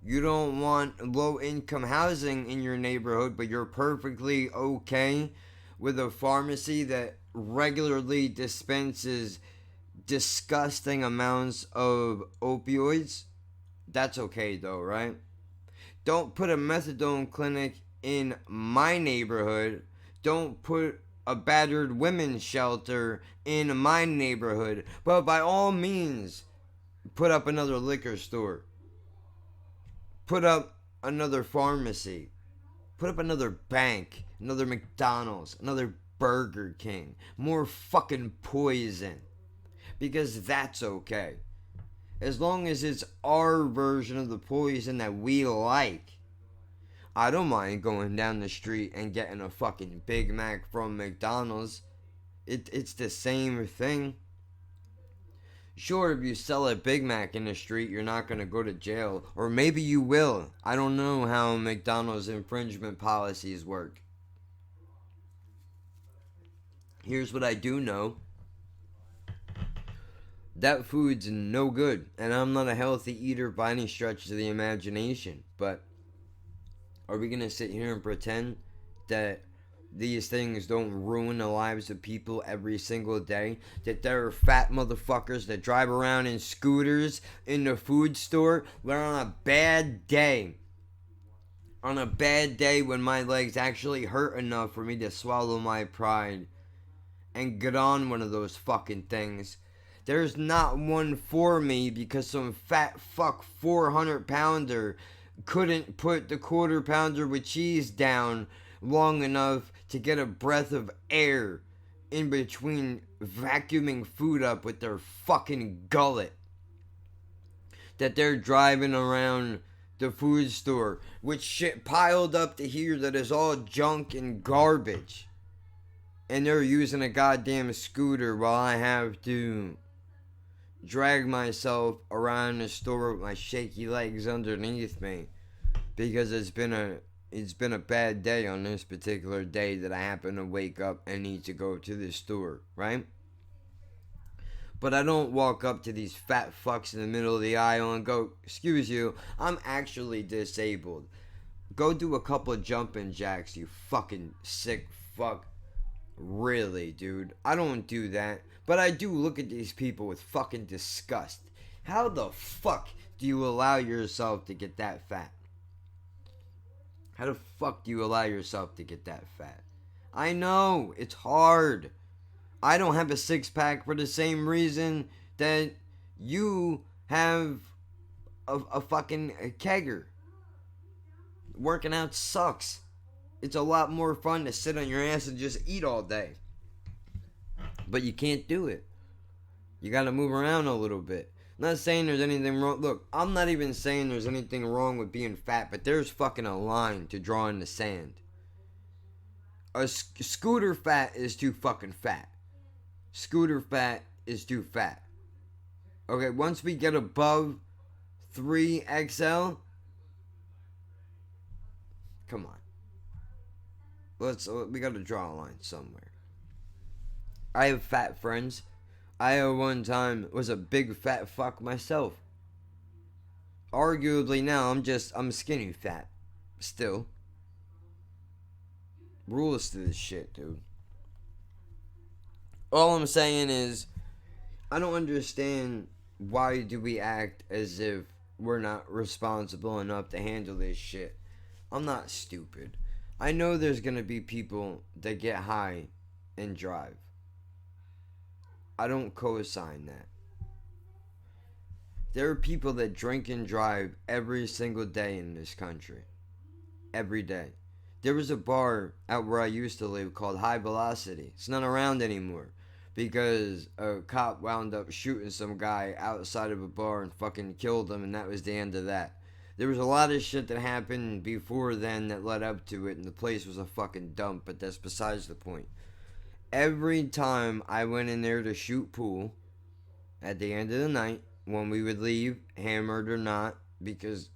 You don't want low-income housing in your neighborhood, but you're perfectly okay with a pharmacy that regularly dispenses disgusting amounts of opioids? That's okay though, right? Don't put a methadone clinic in my neighborhood. Don't put a battered women's shelter in my neighborhood. But by all means, put up another liquor store. Put up another pharmacy. Put up another bank. Another McDonald's. Another Burger King. More fucking poison. Because that's okay. As long as it's our version of the poison that we like. I don't mind going down the street and getting a fucking Big Mac from McDonald's. It's the same thing. Sure, if you sell a Big Mac in the street, you're not going to go to jail. Or maybe you will. I don't know how McDonald's infringement policies work. Here's what I do know. That food's no good. And I'm not a healthy eater by any stretch of the imagination. But are we going to sit here and pretend that these things don't ruin the lives of people every single day? That there are fat motherfuckers that drive around in scooters in the food store when on a bad day, when my legs actually hurt enough for me to swallow my pride and get on one of those fucking things, There's not one for me because some fat fuck 400 pounder couldn't put the quarter pounder with cheese down long enough to get a breath of air in between vacuuming food up with their fucking gullet. That they're driving around the food store with shit piled up to here that is all junk and garbage. And they're using a goddamn scooter while I have to drag myself around the store with my shaky legs underneath me because it's been a bad day on this particular day that I happen to wake up and need to go to the store, right? But I don't walk up to these fat fucks in the middle of the aisle and go, "Excuse you, I'm actually disabled. Go do a couple of jumping jacks, you fucking sick fuck." Really, dude. I don't do that. But I do look at these people with fucking disgust. How the fuck do you allow yourself to get that fat? How the fuck do you allow yourself to get that fat? I know, it's hard. I don't have a six-pack for the same reason that you have a fucking kegger. Working out sucks. It's a lot more fun to sit on your ass and just eat all day. But you can't do it. You gotta move around a little bit. I'm not saying there's anything wrong. Look, I'm not even saying there's anything wrong with being fat, but there's fucking a line to draw in the sand. A scooter fat is too fucking fat. Scooter fat is too fat. Okay, once we get above 3XL, come on. We gotta draw a line somewhere. I have fat friends. I at one time was a big fat fuck myself. Arguably now I'm skinny fat. Still. Rules to this shit, dude. All I'm saying is, I don't understand why do we act as if we're not responsible enough to handle this shit. I'm not stupid. I know there's gonna be people that get high and drive. I don't co-sign that. There are people that drink and drive every single day in this country. Every day. There was a bar out where I used to live called High Velocity. It's not around anymore because a cop wound up shooting some guy outside of a bar and fucking killed him, and that was the end of that. There was a lot of shit that happened before then that led up to it, and the place was a fucking dump, but that's besides the point. Every time I went in there to shoot pool, at the end of the night, when we would leave, hammered or not, because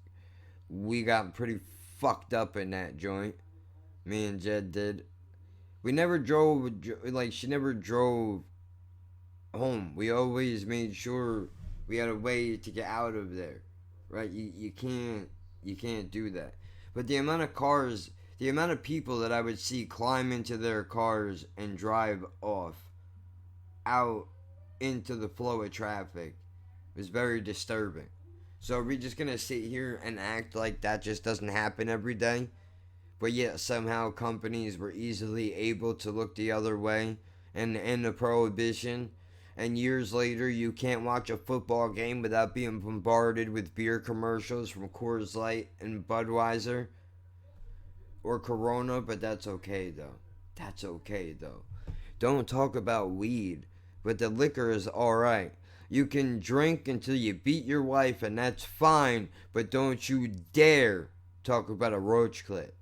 we got pretty fucked up in that joint, me and Jed did. We never drove, like, she never drove home. We always made sure we had a way to get out of there. Right, you can't do that. But the amount of cars, the amount of people that I would see climb into their cars and drive off out into the flow of traffic was very disturbing. So are we just gonna sit here and act like that just doesn't happen every day? But yet somehow companies were easily able to look the other way and end the prohibition. And years later, you can't watch a football game without being bombarded with beer commercials from Coors Light and Budweiser. Or Corona, but that's okay, though. That's okay, though. Don't talk about weed, but the liquor is alright. You can drink until you beat your wife, and that's fine, but don't you dare talk about a roach clip.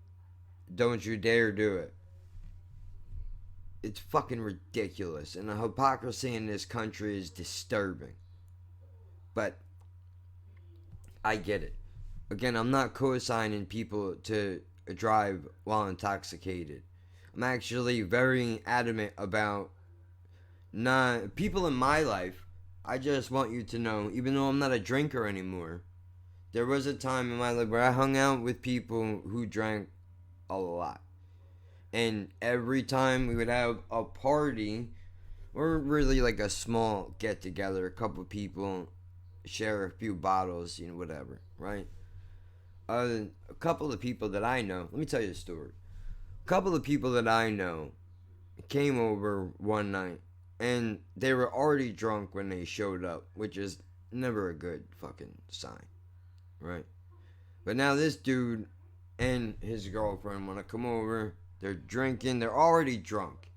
Don't you dare do it. It's fucking ridiculous, and the hypocrisy in this country is disturbing. But I get it. Again, I'm not co-signing people to drive while intoxicated. I'm actually very adamant about not people in my life. I just want you to know, even though I'm not a drinker anymore, there was a time in my life where I hung out with people who drank a lot. And every time we would have a party, or really like a small get together, a couple of people share a few bottles, whatever, right? A couple of people that I know, let me tell you a story. A couple of people that I know came over one night And they were already drunk when they showed up, which is never a good fucking sign, right? But now this dude and his girlfriend want to come over. They're drinking. They're already drunk.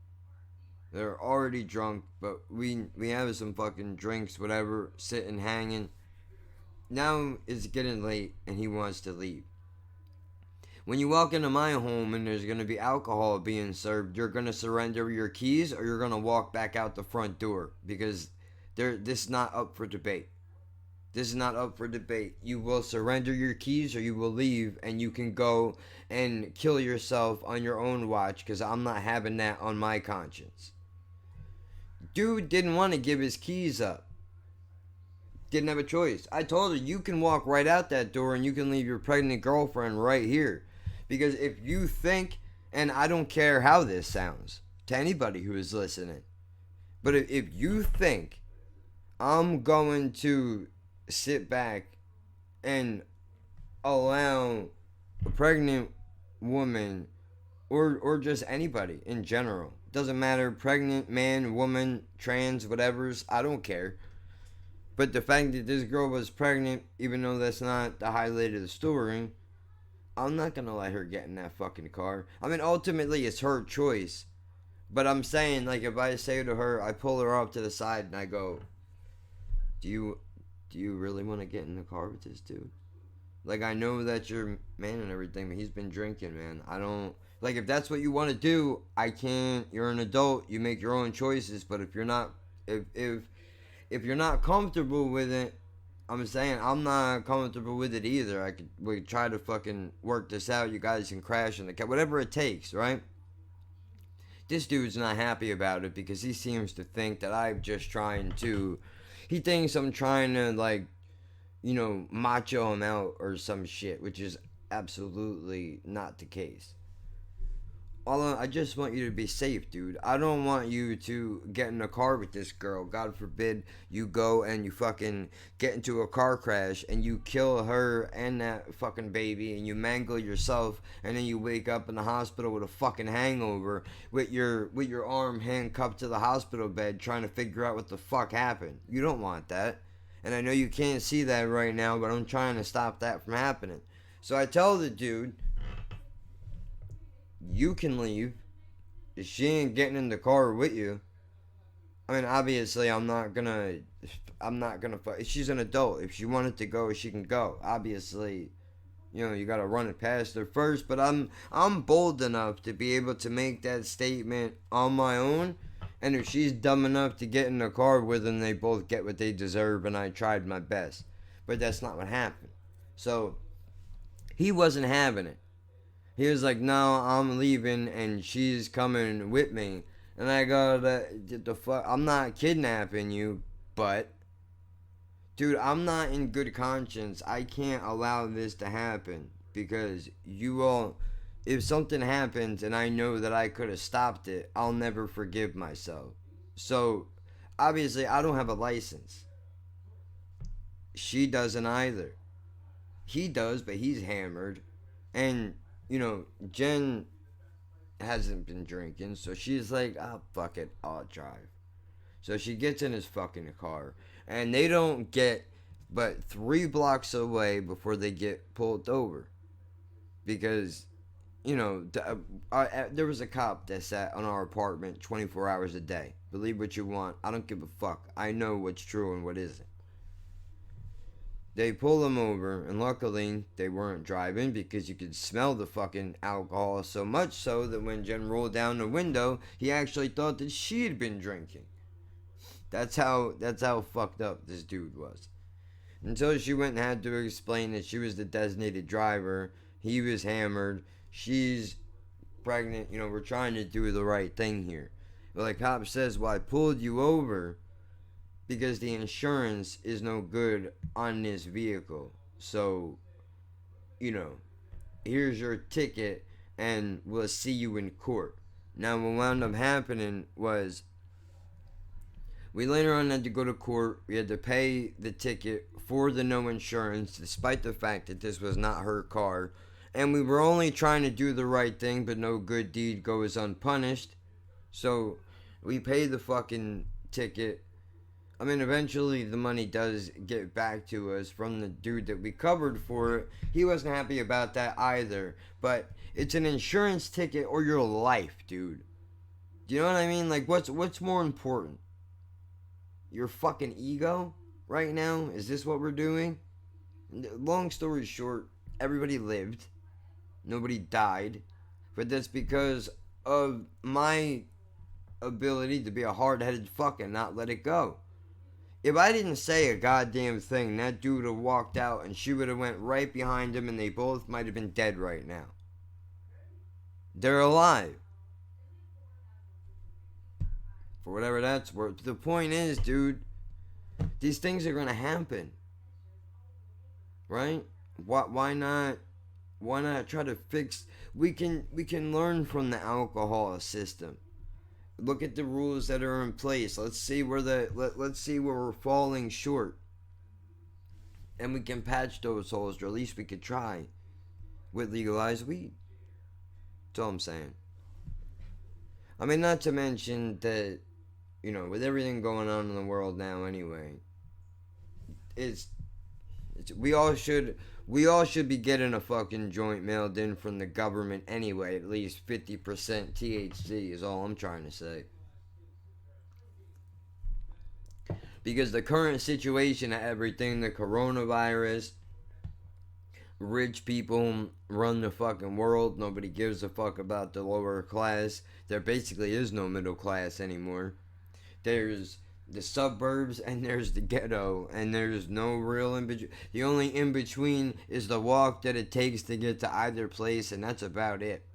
They're already drunk, but we have some fucking drinks, whatever, sitting, hanging. Now it's getting late, and he wants to leave. When you walk into my home and there's going to be alcohol being served, you're going to surrender your keys or you're going to walk back out the front door, because this is not up for debate. This is not up for debate. You will surrender your keys or you will leave, and you can go and kill yourself on your own watch, because I'm not having that on my conscience. Dude didn't want to give his keys up. Didn't have a choice. I told her, you can walk right out that door and you can leave your pregnant girlfriend right here. Because if you think, and I don't care how this sounds to anybody who is listening, but if you think I'm going to sit back and allow a pregnant woman or just anybody in general, doesn't matter, pregnant, man, woman, trans, whatever's, I don't care. But the fact that this girl was pregnant, even though that's not the highlight of the story, I'm not going to let her get in that fucking car. I mean, ultimately, it's her choice. But I'm saying, like, if I say to her, I pull her up to the side and I go, do you really want to get in the car with this dude? Like, I know that you're man and everything, but he's been drinking, man. I don't, like, if that's what you want to do, I can't. You're an adult. You make your own choices. But if you're not, if you're not comfortable with it, I'm saying I'm not comfortable with it either. We try to fucking work this out. You guys can crash in the car, whatever it takes, right? This dude's not happy about it because he seems to think that I'm just trying to. He thinks I'm trying to, like, you know, macho him out or some shit, which is absolutely not the case. I just want you to be safe, dude. I don't want you to get in a car with this girl. God forbid you go and you fucking get into a car crash and you kill her and that fucking baby and you mangle yourself, and then you wake up in the hospital with a fucking hangover with your arm handcuffed to the hospital bed trying to figure out what the fuck happened. You don't want that. And I know you can't see that right now, but I'm trying to stop that from happening. So I tell the dude, you can leave. If she ain't getting in the car with you, I mean, obviously, I'm not gonna. She's an adult. If she wanted to go, she can go. Obviously, you know, you gotta run it past her first. But I'm bold enough to be able to make that statement on my own. And if she's dumb enough to get in the car with him, they both get what they deserve. And I tried my best, but that's not what happened. So he wasn't having it. He was like, no, I'm leaving and she's coming with me. And I go, the fuck, I'm not kidnapping you, but, dude, I'm not in good conscience. I can't allow this to happen because you will, if something happens and I know that I could have stopped it, I'll never forgive myself. So, obviously, I don't have a license. She doesn't either. He does, but he's hammered. And, you know, Jen hasn't been drinking, so she's like, oh, fuck it, I'll drive. So she gets in his fucking car, and they don't get but 3 blocks away before they get pulled over. Because, you know, there was a cop that sat on our apartment 24 hours a day. Believe what you want, I don't give a fuck. I know what's true and what isn't. They pull him over, and luckily they weren't driving because you could smell the fucking alcohol, so much so that when Jen rolled down the window, he actually thought that she had been drinking. That's how fucked up this dude was. Until she went and had to explain that she was the designated driver, he was hammered, she's pregnant, you know, we're trying to do the right thing here. But the cop says, well, I pulled you over because the insurance is no good on this vehicle. So, you know, here's your ticket and we'll see you in court. Now, what wound up happening was we later on had to go to court. We had to pay the ticket for the no insurance, despite the fact that this was not her car. And we were only trying to do the right thing, but no good deed goes unpunished. So we paid the fucking ticket. I mean, eventually the money does get back to us from the dude that we covered for it. He wasn't happy about that either. But it's an insurance ticket or your life, dude. Do you know what I mean? Like, what's more important? Your fucking ego right now? Is this what we're doing? Long story short, everybody lived. Nobody died. But that's because of my ability to be a hard-headed fuck and not let it go. If I didn't say a goddamn thing, that dude would have walked out and she would have went right behind him and they both might have been dead right now. They're alive. For whatever that's worth. The point is, dude, these things are gonna happen. Right? Why not try to fix? We can learn from the alcohol system. Look at the rules that are in place. Let's see where let's see where we're falling short, and we can patch those holes, or at least we could try with legalized weed. That's all I'm saying. I mean, not to mention that, with everything going on in the world now, anyway, we all should be getting a fucking joint mailed in from the government anyway. At least 50% THC is all I'm trying to say. Because the current situation of everything, the coronavirus, rich people run the fucking world. Nobody gives a fuck about the lower class. There basically is no middle class anymore. There's the suburbs and there's the ghetto, and there's no real in between. The only in between is the walk that it takes to get to either place, and that's about it.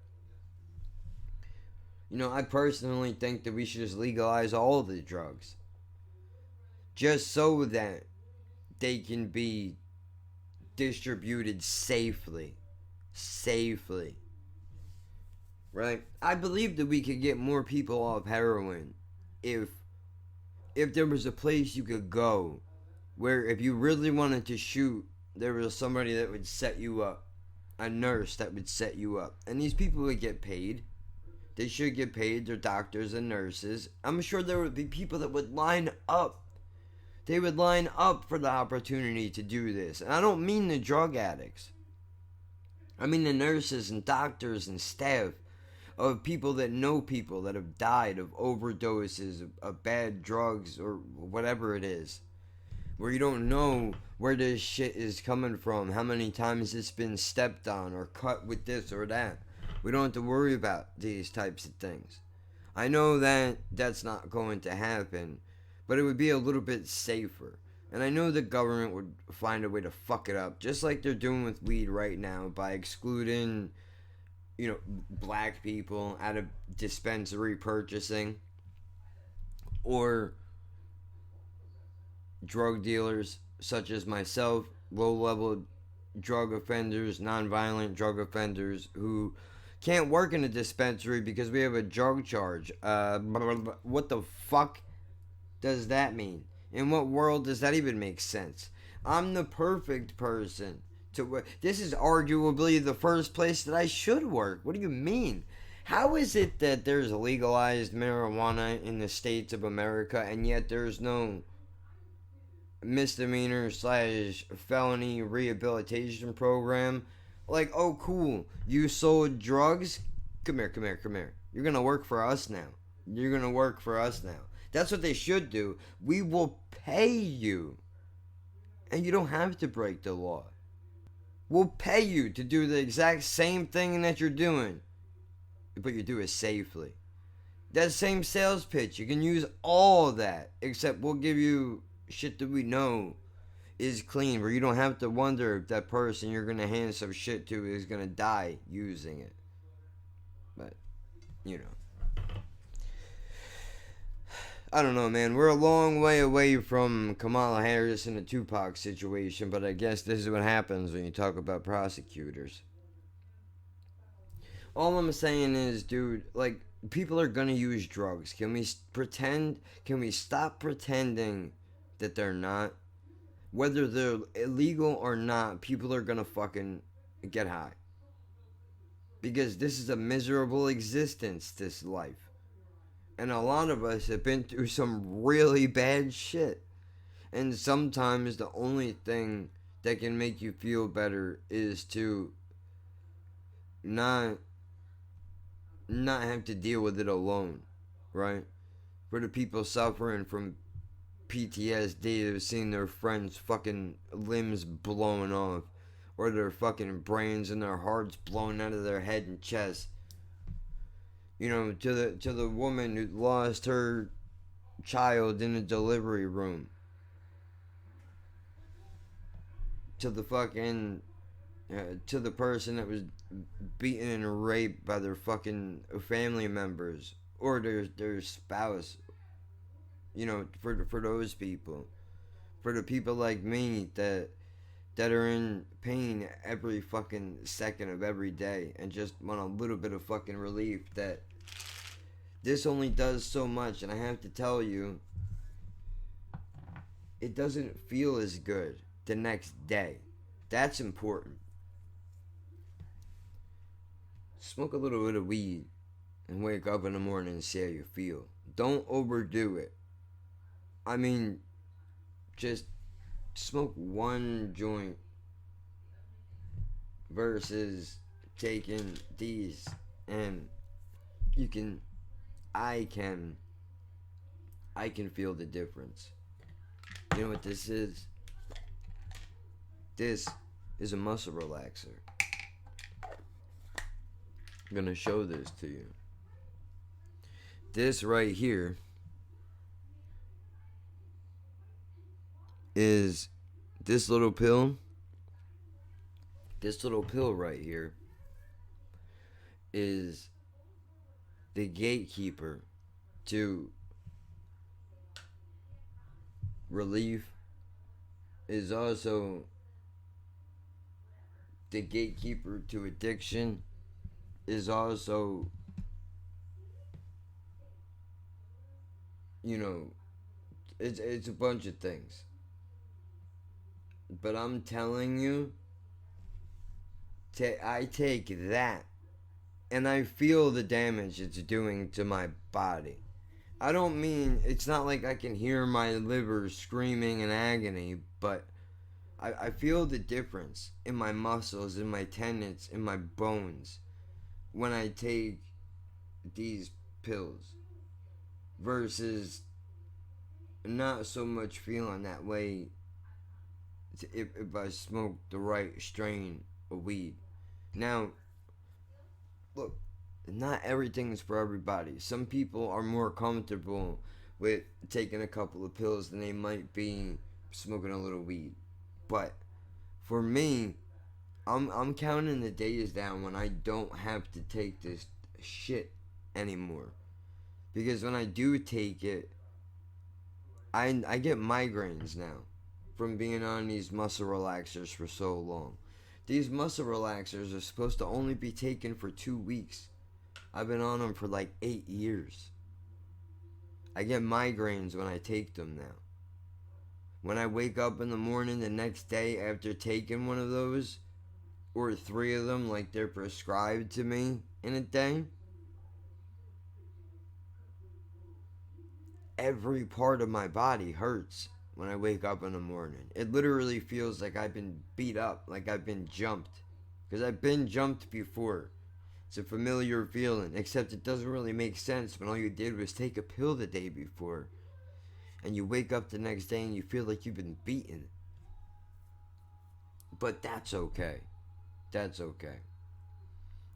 I personally think that we should just legalize all the drugs, just so that they can be distributed safely. Right? I believe that we could get more people off heroin if there was a place you could go where if you really wanted to shoot, there was somebody that would set you up, a nurse that would set you up, and these people would get paid. They should get paid. They're doctors and nurses. I'm sure there would be people that would line up. They would line up for the opportunity to do this. And I don't mean the drug addicts. I mean the nurses and doctors and staff of people that know people that have died of overdoses, of bad drugs, or whatever it is. Where you don't know where this shit is coming from, how many times it's been stepped on or cut with this or that. We don't have to worry about these types of things. I know that that's not going to happen, but it would be a little bit safer. And I know the government would find a way to fuck it up, just like they're doing with weed right now by excluding, black people out of dispensary purchasing, or drug dealers such as myself, low-level drug offenders, non-violent drug offenders who can't work in a dispensary because we have a drug charge. What the fuck does that mean? In what world does that even make sense? I'm the perfect person to work. This is arguably the first place that I should work. What do you mean? How is it that there's legalized marijuana in the states of America and yet there's no misdemeanor / felony rehabilitation program? Like, oh cool, you sold drugs? Come here. You're gonna work for us now. That's what they should do. We will pay you. And you don't have to break the law. We'll pay you to do the exact same thing that you're doing, but you do it safely. That same sales pitch, you can use all of that, except we'll give you shit that we know is clean, where you don't have to wonder if that person you're going to hand some shit to is going to die using it. But, I don't know, man. We're a long way away from Kamala Harris and the Tupac situation, but I guess this is what happens when you talk about prosecutors. All I'm saying is, dude, like, people are gonna use drugs. Can we stop pretending that they're not? Whether they're illegal or not, people are gonna fucking get high. Because this is a miserable existence, this life. And a lot of us have been through some really bad shit. And sometimes the only thing that can make you feel better is to not have to deal with it alone, right? For the people suffering from PTSD, who've seen their friends' fucking limbs blown off, or their fucking brains and their hearts blown out of their head and chest. You know, to the woman who lost her child in a delivery room. To the fucking to the person that was beaten and raped by their fucking family members or their spouse. You know, for those people, for the people like me that are in pain every fucking second of every day and just want a little bit of fucking relief, that this only does so much. And I have to tell you, it doesn't feel as good the next day. That's important. Smoke a little bit of weed and wake up in the morning and see how you feel. Don't overdo it. I mean, just smoke one joint versus taking these, and I can feel the difference. You know what this is? This is a muscle relaxer. I'm gonna show this to you. This right here is this little pill. This little pill right here is the gatekeeper to relief, is also the gatekeeper to addiction, is also, you know, it's a bunch of things. But I'm telling you, I take that and I feel the damage it's doing to my body. I don't mean, it's not like I can hear my liver screaming in agony, but I feel the difference in my muscles, in my tendons, in my bones when I take these pills versus not so much feeling that way if I smoke the right strain of weed. Now, look, not everything is for everybody. Some people are more comfortable with taking a couple of pills than they might be smoking a little weed. But for me, I'm counting the days down when I don't have to take this shit anymore. Because when I do take it, I get migraines now from being on these muscle relaxers for so long. These muscle relaxers are supposed to only be taken for 2 weeks. I've been on them for like 8 years. I get migraines when I take them now. When I wake up in the morning the next day after taking one of those, or 3 of them like they're prescribed to me in a day, every part of my body hurts when I wake up in the morning. It literally feels like I've been beat up, like I've been jumped. Because I've been jumped before. It's a familiar feeling, except it doesn't really make sense when all you did was take a pill the day before. And you wake up the next day and you feel like you've been beaten. But that's okay. That's okay.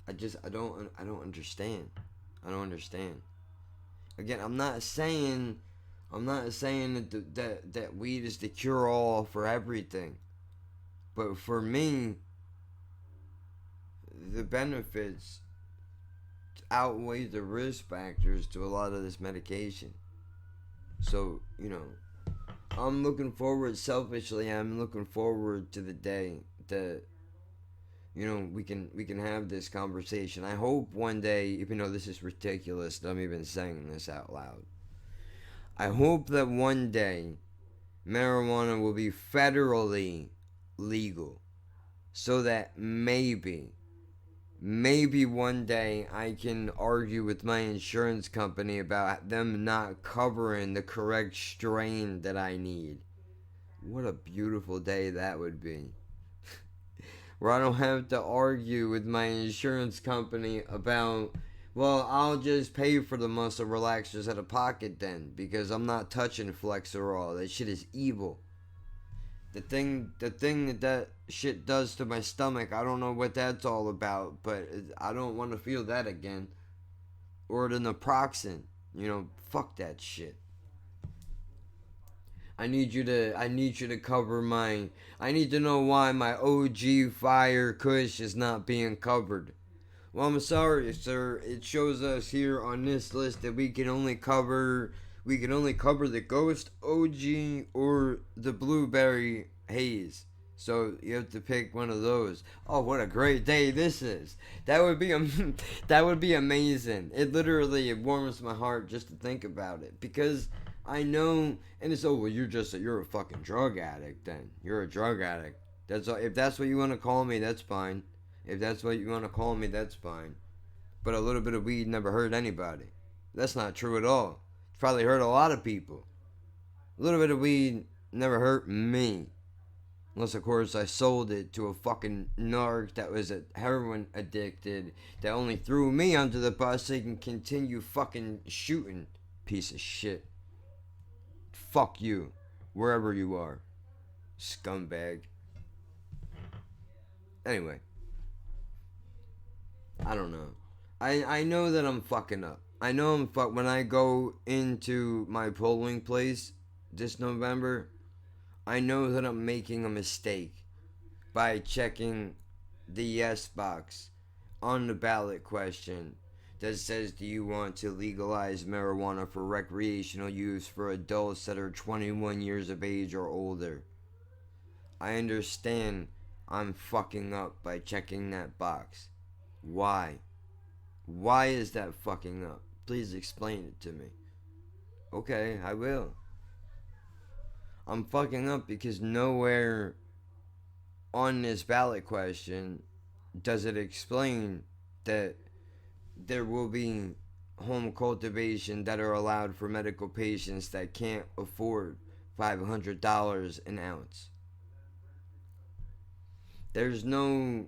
I don't understand. I don't understand. Again, I'm not saying that weed is the cure all for everything. But for me, the benefits outweigh the risk factors to a lot of this medication. So, you know, I'm looking forward to the day that, you know, we can have this conversation. I hope one day, even though this is ridiculous that I'm even saying this out loud, I hope that one day marijuana will be federally legal, so that maybe maybe one day I can argue with my insurance company about them not covering the correct strain that I need. What a beautiful day that would be. Where I don't have to argue with my insurance company about, well, I'll just pay for the muscle relaxers out of pocket then, because I'm not touching Flexerol. That shit is evil. The thing that shit does to my stomach, I don't know what that's all about, but I don't want to feel that again. Or the naproxen, fuck that shit. I need you to cover I need to know why my OG Fire Kush is not being covered. Well, I'm sorry, sir. It shows us here on this list that we can only cover the Ghost OG or the Blueberry Haze. So you have to pick one of those. Oh, what a great day this is! That would be that would be amazing. It warms my heart just to think about it, because I know, and it's, oh, well, you're a fucking drug addict. Then you're a drug addict. That's all. If that's what you want to call me, that's fine. If that's what you want to call me, that's fine. But a little bit of weed never hurt anybody. That's not true at all. It's probably hurt a lot of people. A little bit of weed never hurt me. Unless, of course, I sold it to a fucking narc that was a heroin addicted that only threw me under the bus so he can continue fucking shooting. Piece of shit. Fuck you. Wherever you are. Scumbag. Anyway. I don't know. I know that I'm fucking up. I know when I go into my polling place this November, I know that I'm making a mistake by checking the yes box on the ballot question that says, do you want to legalize marijuana for recreational use for adults that are 21 years of age or older? I understand I'm fucking up by checking that box. Why? Why is that fucking up? Please explain it to me. Okay, I will. I'm fucking up because nowhere on this ballot question does it explain that there will be home cultivation that are allowed for medical patients that can't afford $500 an ounce. There's no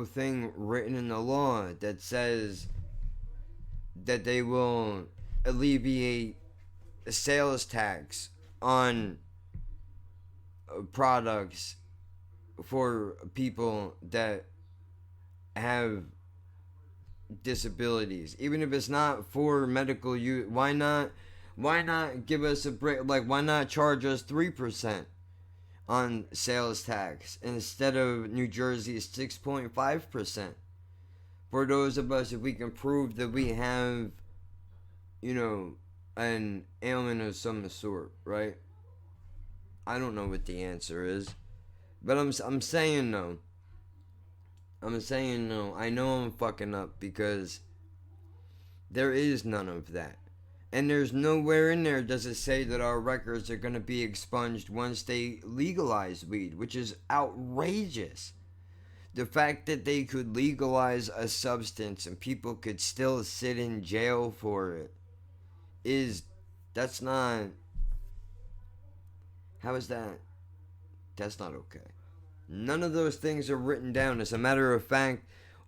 thing written in the law that says that they will alleviate a sales tax on products for people that have disabilities, even if it's not for medical use. Why not give us a break? Like, why not charge us 3% on sales tax instead of New Jersey's 6.5%? For those of us, if we can prove that we have, an ailment of some sort, right? I don't know what the answer is, but I'm saying no. I know I'm fucking up because there is none of that. And there's nowhere in there does it say that our records are going to be expunged once they legalize weed, which is outrageous. The fact that they could legalize a substance and people could still sit in jail for it that's not, how is that? That's not okay. None of those things are written down. As a matter of fact,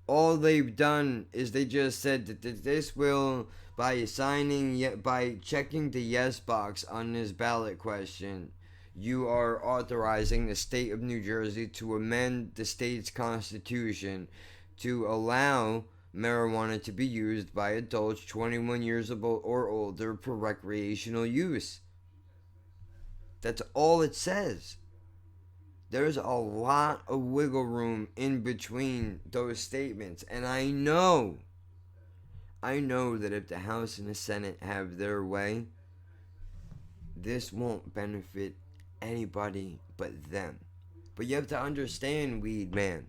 all they've done is they just said that this will, by checking the yes box on this ballot question, you are authorizing the state of New Jersey to amend the state's constitution to allow marijuana to be used by adults 21 years or older for recreational use. That's all it says. There's a lot of wiggle room in between those statements. And I know that if the House and the Senate have their way, this won't benefit anybody but them. But you have to understand, weed man.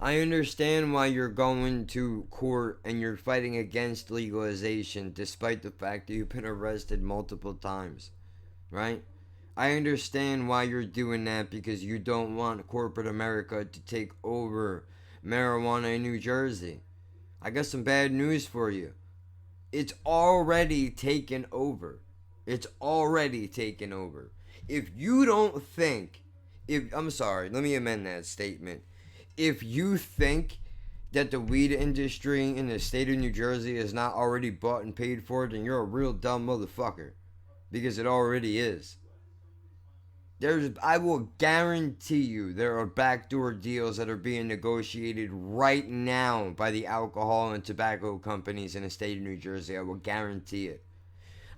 I understand why you're going to court and you're fighting against legalization despite the fact that you've been arrested multiple times, right? I understand why you're doing that, because you don't want corporate America to take over marijuana in New Jersey. I got some bad news for you. It's already taken over. It's already taken over. If you don't think, if I'm sorry, let me amend that statement. If you think that the weed industry in the state of New Jersey is not already bought and paid for, then you're a real dumb motherfucker, because it already is. I will guarantee you there are backdoor deals that are being negotiated right now by the alcohol and tobacco companies in the state of New Jersey. I will guarantee it.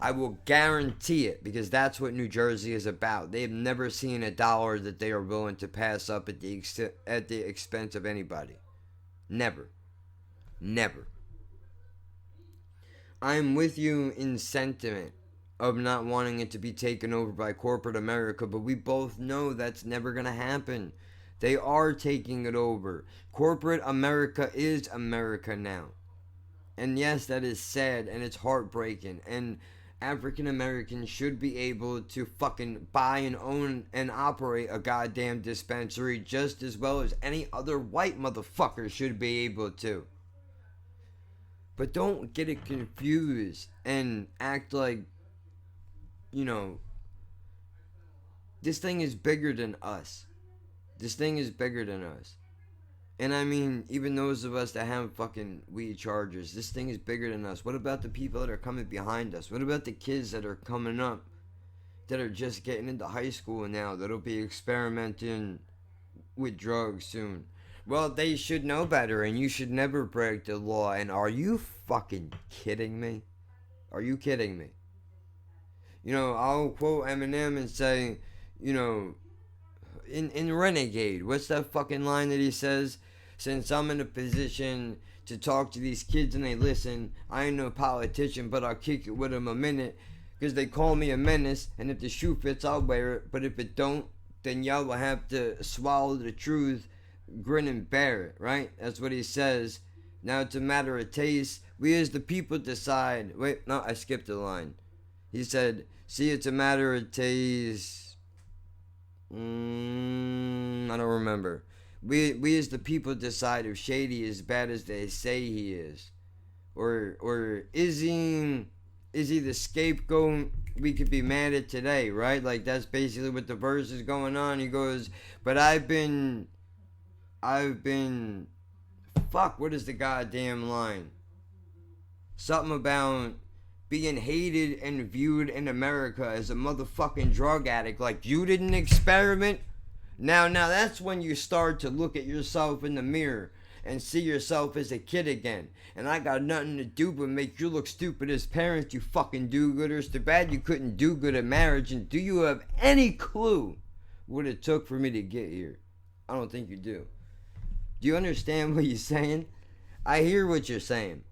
I will guarantee it, because that's what New Jersey is about. They have never seen a dollar that they are willing to pass up at the expense of anybody. Never. Never. I'm with you in sentiment of not wanting it to be taken over by corporate America, but we both know that's never going to happen. They are taking it over. Corporate America is America now. And yes, that is sad and it's heartbreaking. And African Americans should be able to fucking buy and own and operate a goddamn dispensary just as well as any other white motherfucker should be able to. But don't get it confused and act like, you know, this thing is bigger than us. This thing is bigger than us. And I mean, even those of us that have fucking weed chargers, this thing is bigger than us. What about the people that are coming behind us? What about the kids that are coming up, that are just getting into high school now, that'll be experimenting with drugs soon? Well, they should know better, and you should never break the law. And are you fucking kidding me? Are you kidding me? You know, I'll quote Eminem and say, you know, in Renegade, what's that fucking line that he says? Since I'm in a position to talk to these kids and they listen, I ain't no politician, but I'll kick it with them a minute, because they call me a menace, and if the shoe fits, I'll wear it, but if it don't, then y'all will have to swallow the truth, grin and bear it, right? That's what he says. Now it's a matter of taste. We as the people decide. Wait, no, I skipped a line. He said, see, it's a matter of taste. I don't remember. We as the people decide if Shady is as bad as they say he is. Or is he the scapegoat we could be mad at today, right? Like, that's basically what the verse is going on. He goes, but I've been, fuck, what is the goddamn line? Something about being hated and viewed in America as a motherfucking drug addict. Like, you didn't experiment? Now that's when you start to look at yourself in the mirror and see yourself as a kid again. And I got nothing to do but make you look stupid as parents, you fucking do-gooders. Too bad you couldn't do good at marriage. And do you have any clue what it took for me to get here? I don't think you do. Do you understand what you're saying? I hear what you're saying.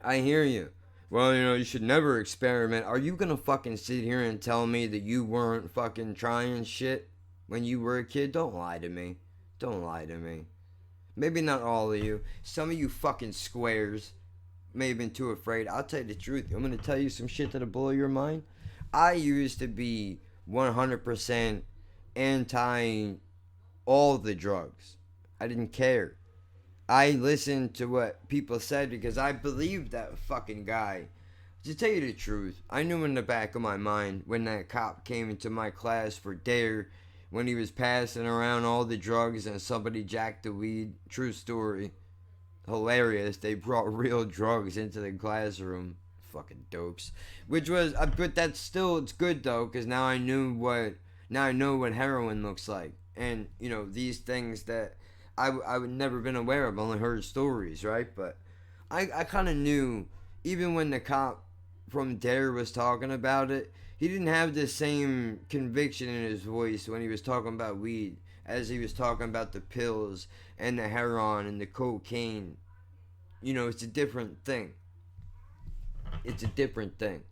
I hear you. Well, you know, you should never experiment. Are you gonna fucking sit here and tell me that you weren't fucking trying shit when you were a kid? Don't lie to me. Don't lie to me. Maybe not all of you. Some of you fucking squares may have been too afraid. I'll tell you the truth. I'm gonna tell you some shit that'll blow your mind. I used to be 100% anti all the drugs. I didn't care. I listened to what people said because I believed that fucking guy. To tell you the truth, I knew in the back of my mind when that cop came into my class for DARE, when he was passing around all the drugs and somebody jacked the weed. True story. Hilarious. They brought real drugs into the classroom. Fucking dopes. Which was, but that's still, it's good though, because now I know what heroin looks like. And, you know, these things that I would never been aware of, only heard stories, right? But I kind of knew, even when the cop from DARE was talking about it, he didn't have the same conviction in his voice when he was talking about weed as he was talking about the pills and the heroin and the cocaine. You know, it's a different thing. It's a different thing.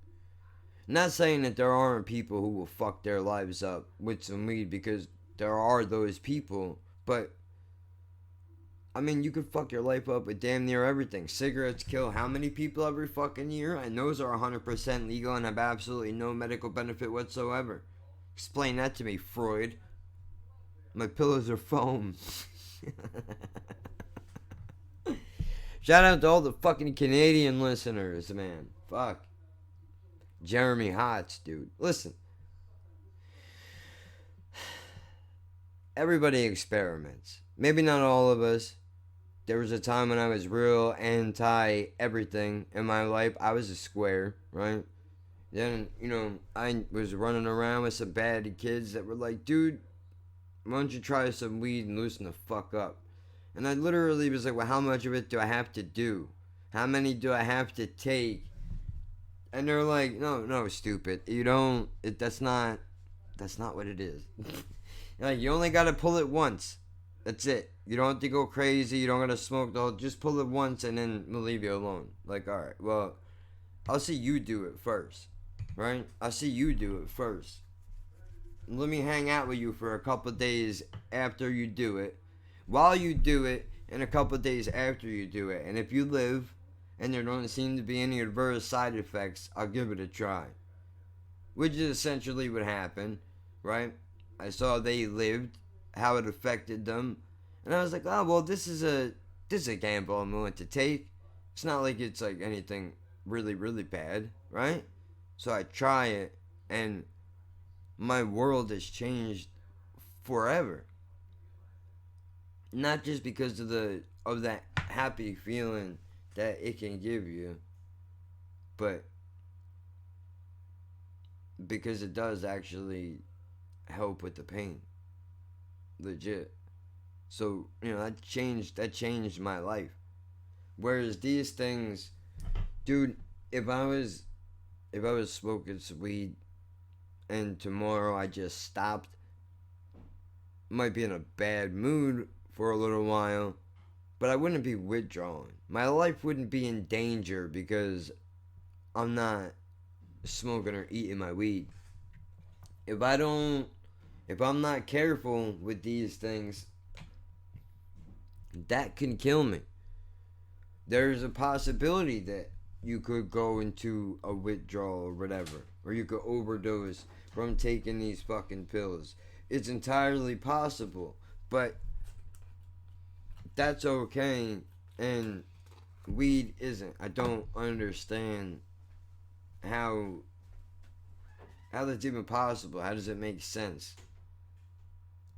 Not saying that there aren't people who will fuck their lives up with some weed, because there are those people, but I mean, you could fuck your life up with damn near everything. Cigarettes kill how many people every fucking year? And those are 100% legal and have absolutely no medical benefit whatsoever. Explain that to me, Freud. My pillows are foam. Shout out to all the fucking Canadian listeners, man. Fuck. Jeremy Hotz, dude. Listen. Everybody experiments. Maybe not all of us. There was a time when I was real anti everything in my life. I was a square, right? Then, I was running around with some bad kids that were like, dude, why don't you try some weed and loosen the fuck up? And I literally was like, well, how much of it do I have to do? How many do I have to take? And they're like, no, stupid. You don't, that's not what it is. Like, you only gotta pull it once. That's it. You don't have to go crazy. You don't gotta smoke the whole, just pull it once and then we'll leave you alone. Like, alright, well, I'll see you do it first. Right? I'll see you do it first. Let me hang out with you for a couple of days after you do it. While you do it, and a couple of days after you do it. And if you live, and there don't seem to be any adverse side effects, I'll give it a try. Which is essentially what happened, right? I saw they lived, how it affected them, and I was like, oh, well, this is a gamble I'm willing to take. It's not like it's like anything really, really bad, right? So I try it, and my world has changed forever. Not just because of that happy feeling that it can give you, but because it does actually help with the pain. Legit. So, that changed my life. Whereas these things, dude, if I was smoking some weed and tomorrow I just stopped, might be in a bad mood for a little while, but I wouldn't be withdrawing. My life wouldn't be in danger because I'm not smoking or eating my weed. If I'm not careful with these things, that can kill me. There's a possibility that you could go into a withdrawal or whatever, or you could overdose from taking these fucking pills. It's entirely possible, but that's okay, and weed isn't. I don't understand how that's even possible. How does it make sense?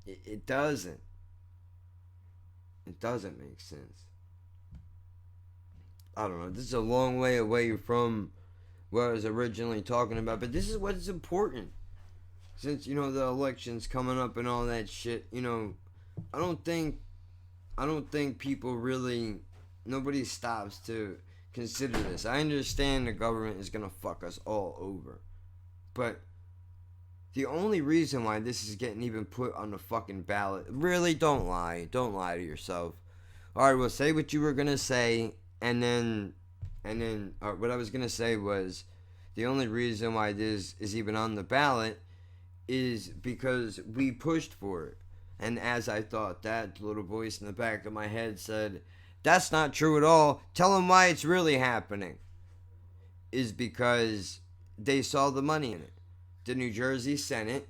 It doesn't. It doesn't make sense. I don't know. This is a long way away from what I was originally talking about, but this is what's important. Since, the election's coming up and all that shit, I don't think people really, nobody stops to consider this. I understand the government is gonna fuck us all over, but the only reason why this is getting even put on the fucking ballot, really, don't lie to yourself. Alright, well, say what you were gonna say, and then what I was gonna say was, the only reason why this is even on the ballot is because we pushed for it. And as I thought, that little voice in the back of my head said, that's not true at all. Tell them why it's really happening. Is because they saw the money in it. The New Jersey Senate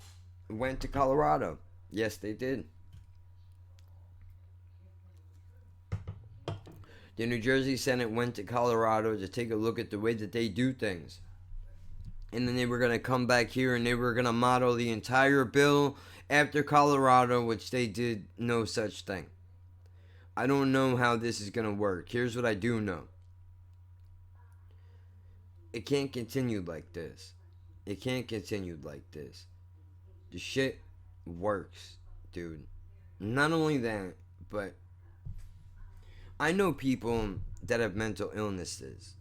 went to Colorado. Yes, they did. The New Jersey Senate went to Colorado to take a look at the way that they do things. And then they were going to come back here and they were going to model the entire bill after Colorado, which they did no such thing. I don't know how this is going to work. Here's what I do know. It can't continue like this. It can't continue like this. The shit works, dude. Not only that, but I know people that have mental illnesses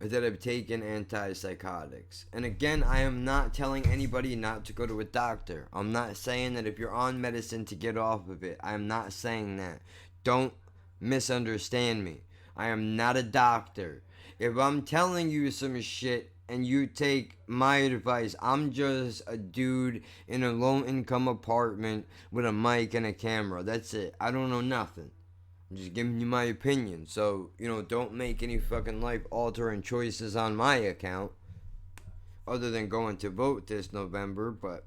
or that have taken antipsychotics. And again, I am not telling anybody not to go to a doctor. I'm not saying that if you're on medicine to get off of it. I am not saying that. Don't misunderstand me. I am not a doctor. If I'm telling you some shit and you take my advice, I'm just a dude in a low-income apartment with a mic and a camera. That's it. I don't know nothing. I'm just giving you my opinion. So, don't make any fucking life-altering choices on my account. Other than going to vote this November, but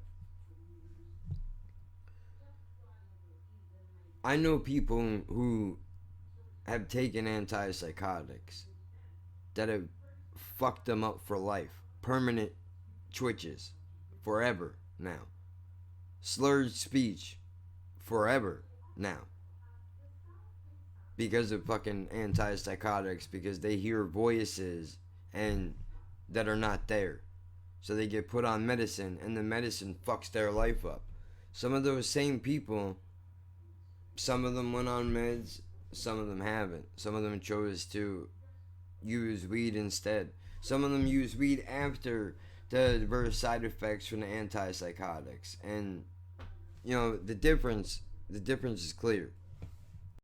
I know people who have taken antipsychotics that have fucked them up for life. Permanent twitches. Forever now. Slurred speech. Forever now. Because of fucking antipsychotics. Because they hear voices and that are not there. So they get put on medicine and the medicine fucks their life up. Some of those same people, some of them went on meds, some of them haven't. Some of them chose to use weed instead. Some of them use weed after the adverse side effects from the antipsychotics. And, you know, the difference is clear.